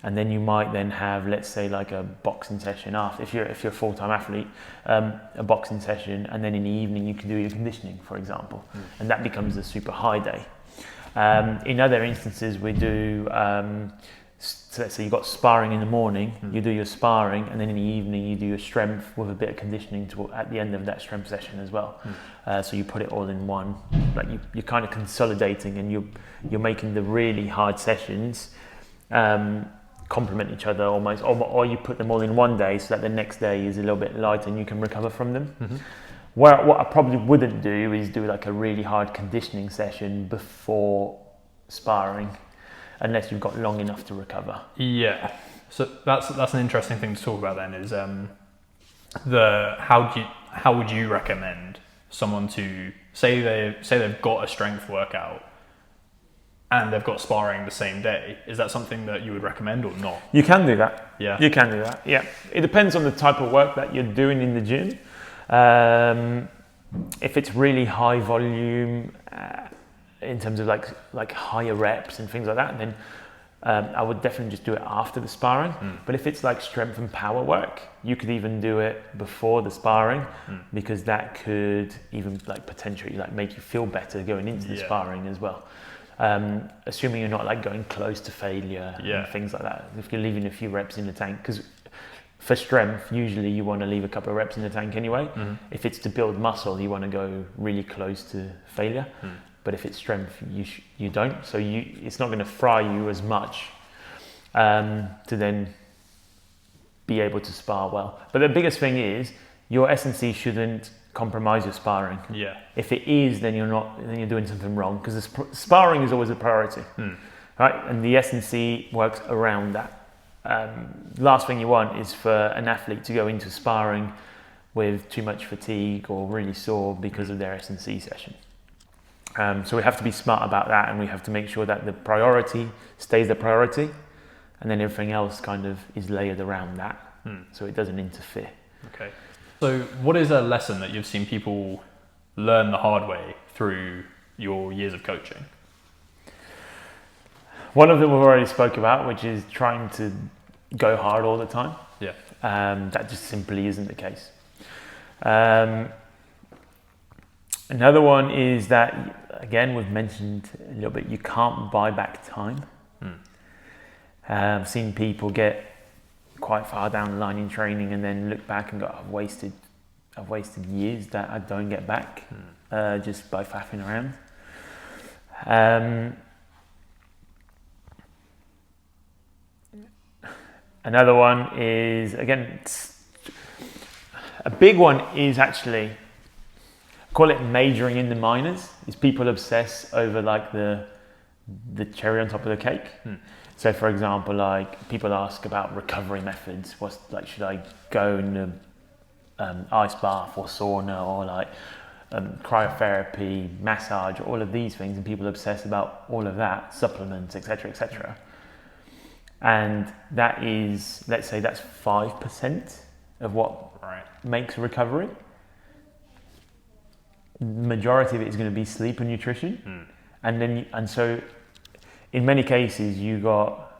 and then you might then have, let's say, like a boxing session after. If you're a full-time athlete, a boxing session, and then in the evening you can do your conditioning, for example, and that becomes a super high day. In other instances, we do. So let's say you've got sparring in the morning, you do your sparring, and then in the evening you do your strength with a bit of conditioning at the end of that strength session as well. So you put it all in one, like you're kind of consolidating, and you're making the really hard sessions complement each other almost, or you put them all in one day so that the next day is a little bit lighter and you can recover from them. What I probably wouldn't do is do like a really hard conditioning session before sparring, unless you've got long enough to recover. Yeah. So that's an interesting thing to talk about then, is how would you recommend someone to say they've got a strength workout and they've got sparring the same day? Is that something that you would recommend or not? You can do that. Yeah. You can do that. Yeah. It depends on the type of work that you're doing in the gym. If it's really high volume, in terms of like higher reps and things like that, then I would definitely just do it after the sparring. But if it's like strength and power work, you could even do it before the sparring, because that could even like potentially like make you feel better going into the sparring as well. Assuming you're not like going close to failure and things like that. If you're leaving a few reps in the tank, because for strength, usually you want to leave a couple of reps in the tank anyway. If it's to build muscle, you want to go really close to failure. But if it's strength, you don't. So it's not going to fry you as much to then be able to spar well. But the biggest thing is your S&C shouldn't compromise your sparring. Yeah. If it is, then you're doing something wrong, because sparring is always a priority, right? And the S&C works around that. Last thing you want is for an athlete to go into sparring with too much fatigue or really sore because of their S&C session. So we have to be smart about that, and we have to make sure that the priority stays the priority, and then everything else kind of is layered around that, so it doesn't interfere. Okay. So what is a lesson that you've seen people learn the hard way through your years of coaching? One of them we've already spoke about, which is trying to go hard all the time. Yeah. That just simply isn't the case. Another one is that, again, we've mentioned a little bit, you can't buy back time. I've seen people get quite far down the line in training and then look back and go, I've wasted I've wasted years that I don't get back just by faffing around. Another one is, again, a big one is actually, call it majoring in the minors, is people obsess over like the cherry on top of the cake. So for example, like people ask about recovery methods. What's like, should I go in the ice bath or sauna or like cryotherapy, massage, all of these things, and people obsess about all of that, supplements, etc., etc. And that is, let's say that's 5% of what makes a recovery. The majority of it is going to be sleep and nutrition. And so in many cases you got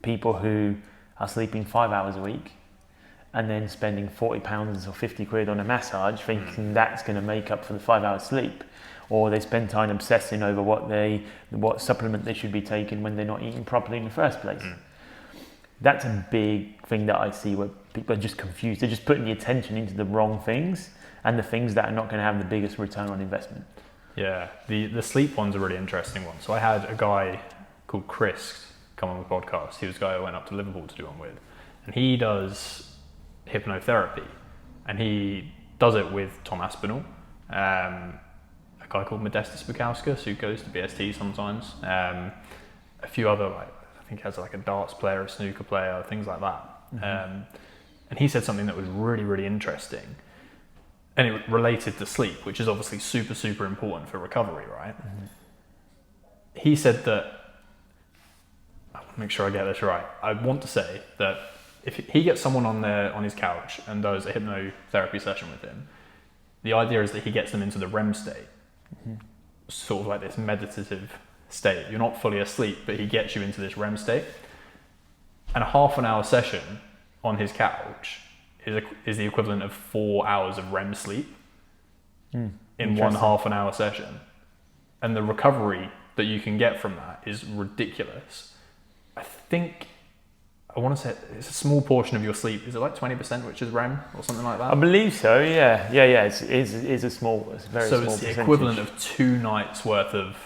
people who are sleeping 5 hours a week and then spending £40 or 50 quid on a massage, thinking that's going to make up for the 5 hours sleep, or they spend time obsessing over what supplement they should be taking when they're not eating properly in the first place. That's a big thing that I see where people are just confused. They're just putting the attention into the wrong things and the things that are not going to have the biggest return on investment. Yeah, the sleep one's a really interesting one. So I had a guy called Chris come on the podcast. He was a guy I went up to Liverpool to do one with, and he does hypnotherapy, and he does it with Tom Aspinall, a guy called Modestus Bukauskas who goes to BST sometimes, a few other, like, I think he has like a darts player, a snooker player, things like that. And he said something that was really, really interesting, and it related to sleep, which is obviously super, super important for recovery, right? He said that, I want to make sure I get this right, I want to say that if he gets someone on his couch and does a hypnotherapy session with him, the idea is that he gets them into the REM state, sort of like this meditative state. You're not fully asleep, but he gets you into this REM state. And a half an hour session on his couch is the equivalent of 4 hours of REM sleep in one half an hour session. And the recovery that you can get from that is ridiculous. I want to say it's a small portion of your sleep. Is it like 20%, which is REM or something like that? I believe so, yeah. It's a very small percentage. So it's the equivalent of 2 nights worth of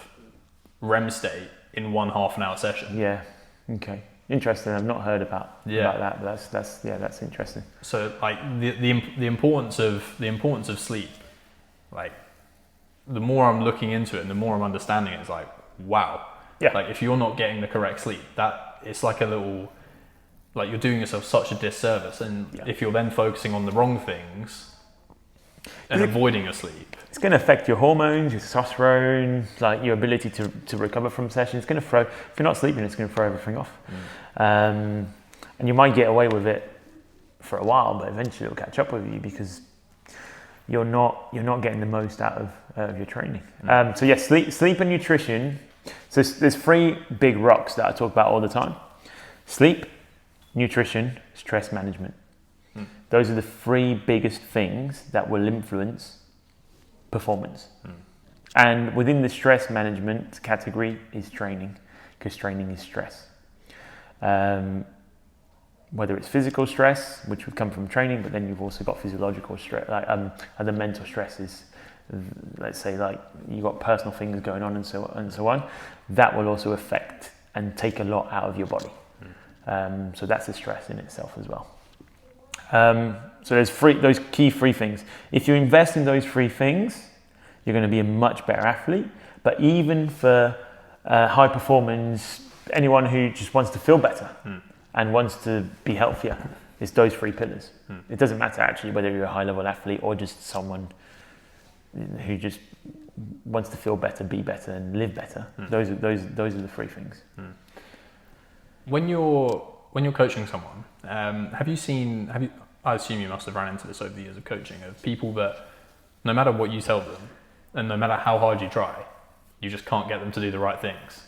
REM state in one half an hour session. Yeah, okay. Interesting. I've not heard about that, but that's interesting. So like the importance of sleep, like the more I'm looking into it and the more I'm understanding it, it's like, wow. Yeah. Like if you're not getting the correct sleep, that it's like a little, like you're doing yourself such a disservice. And if you're then focusing on the wrong things and avoiding your sleep, it's going to affect your hormones, your testosterone, like your ability to recover from sessions. It's going to throw, if you're not sleeping, it's going to throw everything off. And you might get away with it for a while, but eventually it'll catch up with you because you're not getting the most out of your training. So yes, sleep and nutrition. So there's 3 big rocks that I talk about all the time: sleep, nutrition, stress management. Those are the 3 biggest things that will influence performance. And within the stress management category is training, because training is stress. Whether it's physical stress, which would come from training, but then you've also got physiological stress, like other mental stresses. Let's say like you've got personal things going on and so on. That will also affect and take a lot out of your body. So that's a stress in itself as well. So there's those key 3 things. If you invest in those 3 things, you're going to be a much better athlete. But even for high performance, anyone who just wants to feel better and wants to be healthier, it's those 3 pillars. It doesn't matter actually whether you're a high level athlete or just someone who just wants to feel better, be better, and live better. Those are the 3 things. When you're coaching someone, I assume you must have run into this over the years of coaching, of people that no matter what you tell them and no matter how hard you try, you just can't get them to do the right things.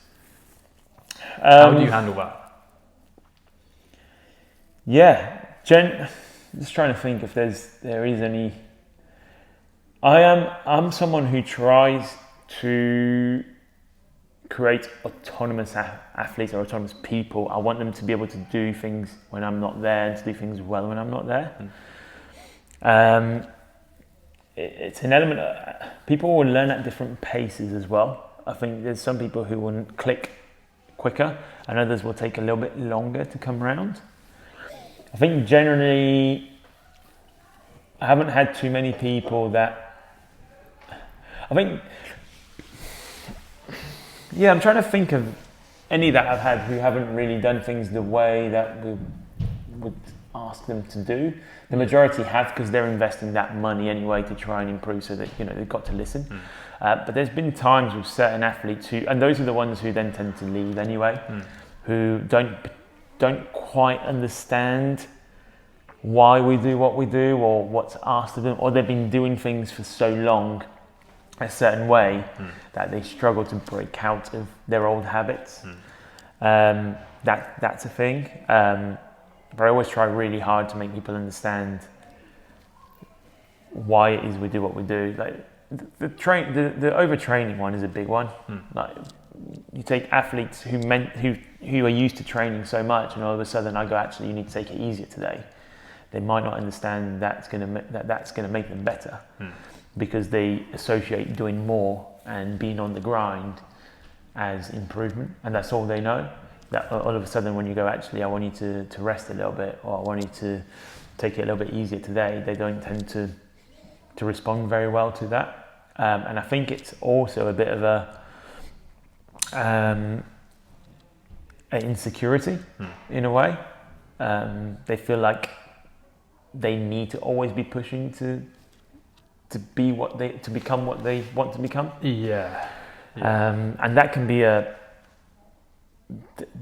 How do you handle that? Yeah, just trying to think if there is any. I'm someone who tries to create autonomous athletes or autonomous people. I want them to be able to do things when I'm not there and to do things well when I'm not there. it's an element. People will learn at different paces as well. I think there's some people who will click quicker, and others will take a little bit longer to come around. I think generally, I haven't had too many people that. I think, yeah, I'm trying to think of any that I've had who haven't really done things the way that we would ask them to do. The majority have, because they're investing that money anyway to try and improve, so that they've got to listen. But there's been times with certain athletes who, and those are the ones who then tend to leave anyway, who don't quite understand why we do what we do or what's asked of them, or they've been doing things for so long a certain way that they struggle to break out of their old habits. That's a thing. But I always try really hard to make people understand why it is we do what we do. Like the overtraining one is a big one. Like you take athletes who are used to training so much, and all of a sudden I go, actually, you need to take it easier today. They might not understand that's going to make them better, because they associate doing more and being on the grind as improvement, and that's all they know. That all of a sudden, when you go, actually, I want you to rest a little bit, or I want you to take it a little bit easier today, they don't tend to respond very well to that. And I think it's also a bit of an insecurity in a way. They feel like they need to always be pushing to become what they want to become. Yeah. And that can be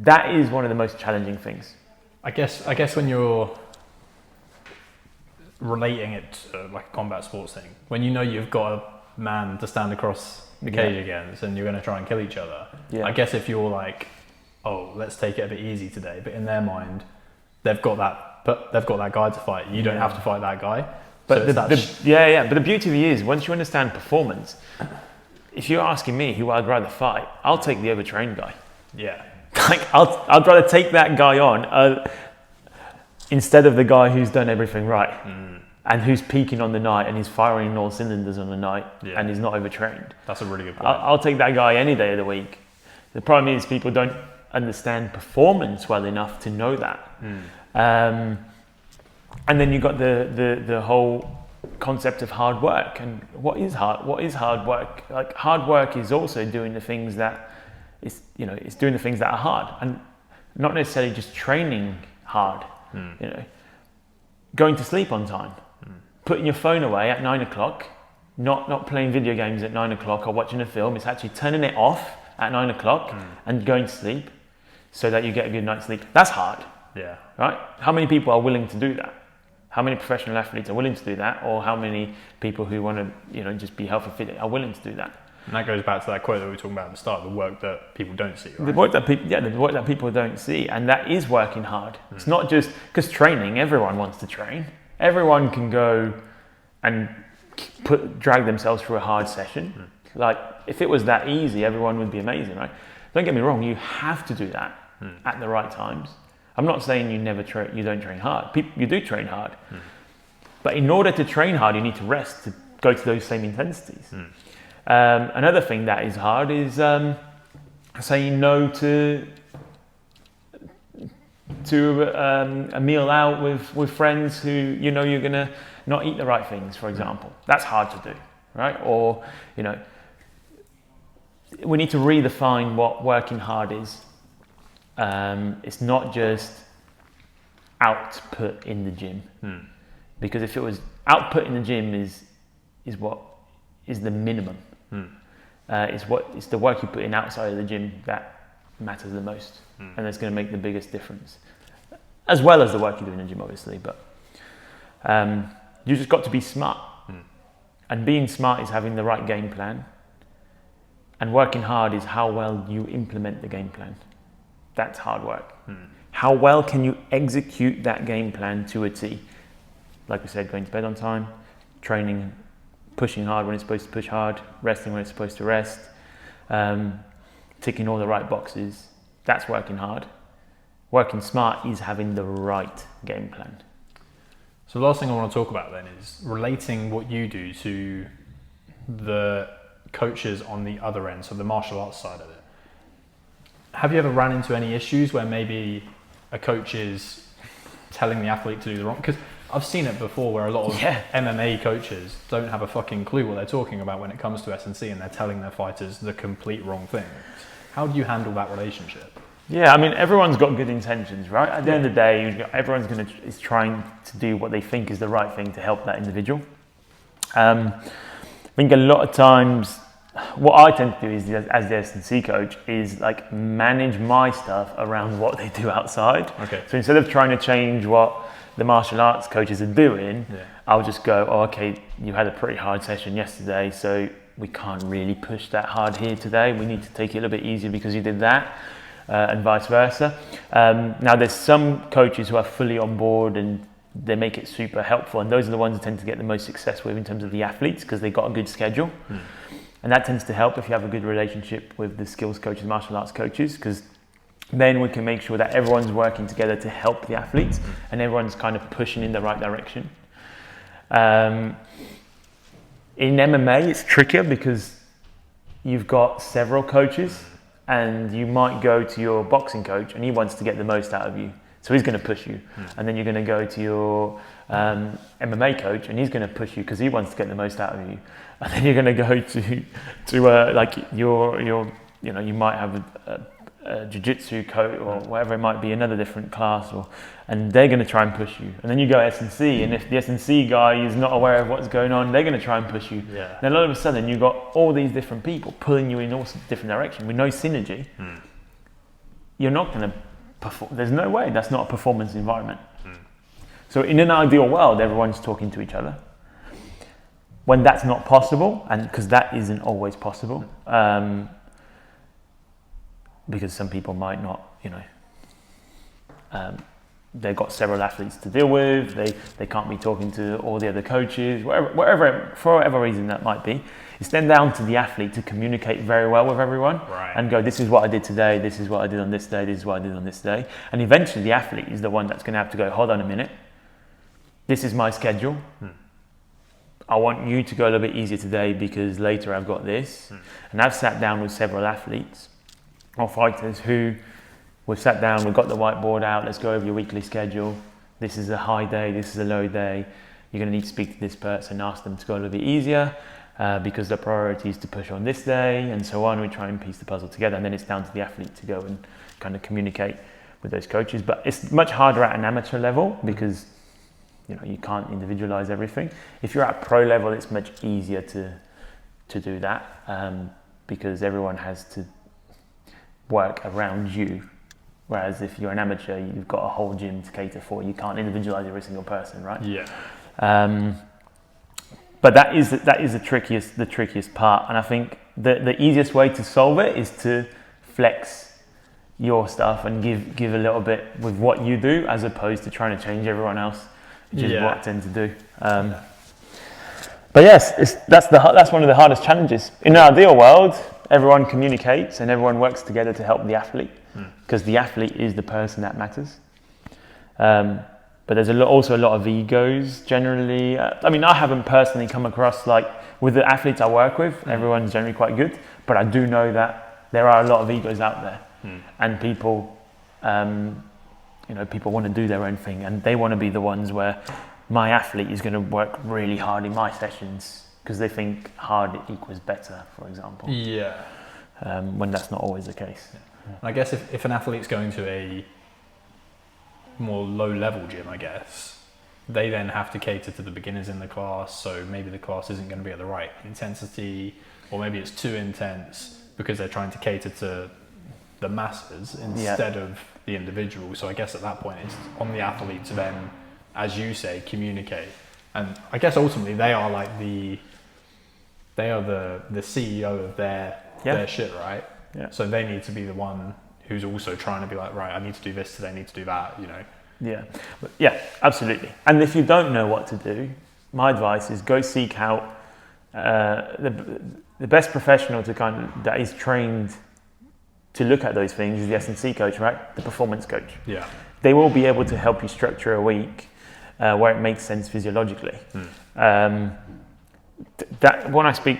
that is one of the most challenging things. I guess when you're relating it to like a combat sports thing, when you've got a man to stand across the cage against and you're going to try and kill each other, I guess if you're like, oh, let's take it a bit easy today, but in their mind they've got that guy to fight. You don't have to fight that guy. But but the beauty of it is, once you understand performance, if you're asking me who I'd rather fight, I'll take the overtrained guy. Yeah. Like I'd rather take that guy on instead of the guy who's done everything right and who's peaking on the night and he's firing all cylinders on the night and he's not overtrained. That's a really good point. I'll take that guy any day of the week. The problem is people don't understand performance well enough to know that. And then you've got the whole concept of hard work. And what is hard work? Like, hard work is also doing the things that it's doing the things that are hard, and not necessarily just training hard. Going to sleep on time, putting your phone away at 9 o'clock, not playing video games at 9 o'clock or watching a film. It's actually turning it off at 9 o'clock and going to sleep so that you get a good night's sleep. That's hard. Yeah. Right? How many people are willing to do that? How many professional athletes are willing to do that? Or how many people who want to, just be healthy, fit, are willing to do that? And that goes back to that quote that we were talking about at the start, the work that people don't see, right? The work that people don't see, and that is working hard. It's not just, because training, everyone wants to train. Everyone can go and drag themselves through a hard session. Like, if it was that easy, everyone would be amazing, right? Don't get me wrong, you have to do that at the right times. I'm not saying you don't train hard. You do train hard. But in order to train hard, you need to rest to go to those same intensities. Another thing that is hard is saying no to a meal out with friends who you're going to not eat the right things, for example. That's hard to do, right? Or, we need to redefine what working hard is. It's not just output in the gym, because if it was output in the gym is what is the minimum. It's the work you put in outside of the gym that matters the most, and that's going to make the biggest difference, as well as the work you do in the gym, obviously. But you just got to be smart, and being smart is having the right game plan, and working hard is how well you implement the game plan. That's hard work. How well can you execute that game plan to a T? Like we said, going to bed on time, training, pushing hard when it's supposed to push hard, resting when it's supposed to rest, ticking all the right boxes. That's working hard. Working smart is having the right game plan. So the last thing I want to talk about then is relating what you do to the coaches on the other end, so the martial arts side of it. Have you ever run into any issues where maybe a coach is telling the athlete to do the wrong? Because I've seen it before where a lot of MMA coaches don't have a fucking clue what they're talking about when it comes to S&C, and they're telling their fighters the complete wrong thing. How do you handle that relationship? Yeah, I mean, everyone's got good intentions, right? At the end of the day, everyone's is trying to do what they think is the right thing to help that individual. I think a lot of times, what I tend to do is, as the S&C coach, is like manage my stuff around what they do outside. Okay. So instead of trying to change what the martial arts coaches are doing, I'll just go, oh, okay, you had a pretty hard session yesterday, so we can't really push that hard here today. We need to take it a little bit easier because you did that. And vice versa. Now there's some coaches who are fully on board and they make it super helpful, and those are the ones who tend to get the most success with in terms of the athletes, because they've got a good schedule. And that tends to help if you have a good relationship with the skills coaches, martial arts coaches, because then we can make sure that everyone's working together to help the athletes and everyone's kind of pushing in the right direction. In MMA it's trickier because you've got several coaches, and you might go to your boxing coach and he wants to get the most out of you, so he's going to push you. And then you're going to go to your MMA coach and he's going to push you because he wants to get the most out of you. And then you're going to go to like your you know, you might have a jiu-jitsu coach or whatever it might be, another different class, and they're going to try and push you. And then you go S&C, and if the S&C guy is not aware of what's going on, they're going to try and push you. Then all of a sudden you've got all these different people pulling you in all different directions with no synergy. You're not going to perform. There's no way. That's not a performance environment. So in an ideal world, everyone's talking to each other. When that's not possible, and because that isn't always possible, because some people might not, you know, they've got several athletes to deal with, they can't be talking to all the other coaches, whatever, for whatever reason that might be. It's then down to the athlete to communicate very well with everyone, and go, this is what I did today, this is what I did on this day, this is what I did on this day. And eventually the athlete is the one that's going to have to go, hold on a minute, this is my schedule. I want you to go a little bit easier today because later I've got this. And I've sat down with several athletes or fighters who we've sat down, we've got the whiteboard out, let's go over your weekly schedule. This is a high day, this is a low day. You're going to need to speak to this person, ask them to go a little bit easier because the priority is to push on this day, and so on. We try and piece the puzzle together, and then it's down to the athlete to go and kind of communicate with those coaches. But it's much harder at an amateur level because, you know, you can't individualize everything. If you're at pro level, it's much easier to do that because everyone has to work around you. Whereas if you're an amateur, you've got a whole gym to cater for. You can't individualize every single person, right? But that is the trickiest part. And I think the easiest way to solve it is to flex your stuff and give a little bit with what you do, as opposed to trying to change everyone else, which is what I tend to do. But yes, that's one of the hardest challenges. In an ideal world, everyone communicates and everyone works together to help the athlete, because the athlete is the person that matters. But there's also a lot of egos generally. I mean, I haven't personally come across, like, with the athletes I work with, everyone's generally quite good, but I do know that there are a lot of egos out there, and people, people want to do their own thing, and they want to be the ones where my athlete is going to work really hard in my sessions because they think hard equals better, for example. When that's not always the case. I guess if an athlete's going to a more low-level gym, I guess, they then have to cater to the beginners in the class, so maybe the class isn't going to be at the right intensity, or maybe it's too intense because they're trying to cater to the masses instead of the individual. So I guess at that point it's on the athlete to then, as you say, communicate. And I guess ultimately they are like the CEO of their shit, right? So they need to be the one who's also trying to be like, right, I need to do this today, I need to do that, you know. Yeah, absolutely. And if you don't know what to do, my advice is go seek out the best professional that is trained to look at those things is the S&C coach, right? The performance coach. They will be able to help you structure a week where it makes sense physiologically. That when I speak,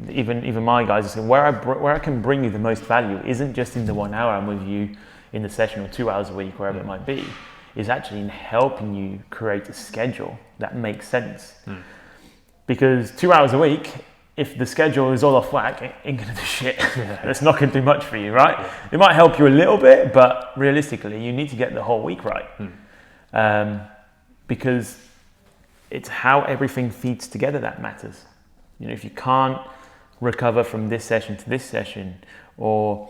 even my guys, I say where I can bring you the most value isn't just in the 1 hour I'm with you in the session or 2 hours a week, wherever it might be, is actually in helping you create a schedule that makes sense. Because 2 hours a week, if the schedule is all off whack, it ain't gonna do shit. It's not gonna do much for you, right? It might help you a little bit, but realistically, you need to get the whole week right. Because it's how everything feeds together that matters. You know, if you can't recover from this session to this session, or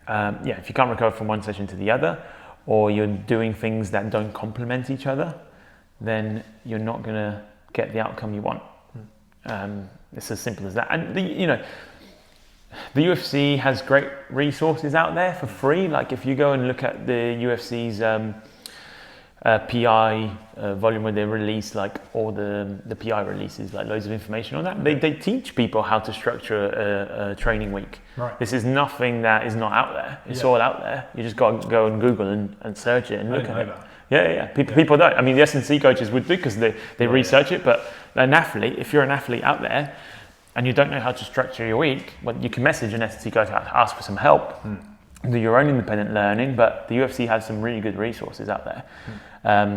if you can't recover from one session to the other, or you're doing things that don't complement each other, then you're not gonna get the outcome you want. It's as simple as that. And the UFC has great resources out there for free. Like if you go and look at the UFC's PI volume where they release like all the PI releases, like loads of information on that. They teach people how to structure a training week. Right. This is nothing that is not out there. It's all out there. You just got to go and Google and search it and look at it. That. People don't. I mean, the S&C coaches would do because they research it. But an athlete, if you're an athlete out there and you don't know how to structure your week, well, you can message an S&C coach to ask for some help. Do your own independent learning, but the UFC has some really good resources out there,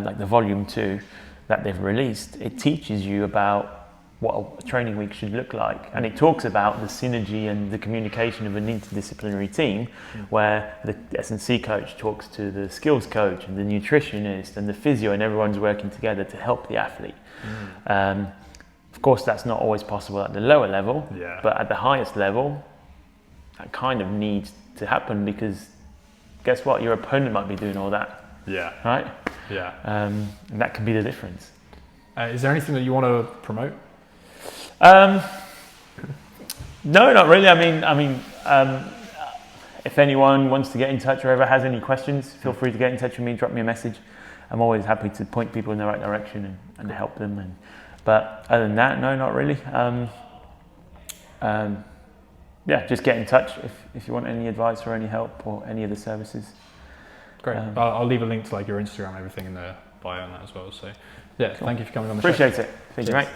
like the Volume 2 that they've released. It teaches you about what a training week should look like, and it talks about the synergy and the communication of an interdisciplinary team, where the S&C coach talks to the skills coach and the nutritionist and the physio, and everyone's working together to help the athlete. Of course, that's not always possible at the lower level, but at the highest level, that kind of needs to happen, because guess what? Your opponent might be doing all that. Right? And that can be the difference. Is there anything that you want to promote? No, not really. I mean, if anyone wants to get in touch or ever has any questions, feel free to get in touch with me, drop me a message. I'm always happy to point people in the right direction and help them. But other than that, no, not really. Just get in touch if you want any advice or any help or any of the services. Great. I'll leave a link to like your Instagram and everything in the bio on that as well. So, cool. Thank you for coming on the show. Appreciate it. Thank you, mate.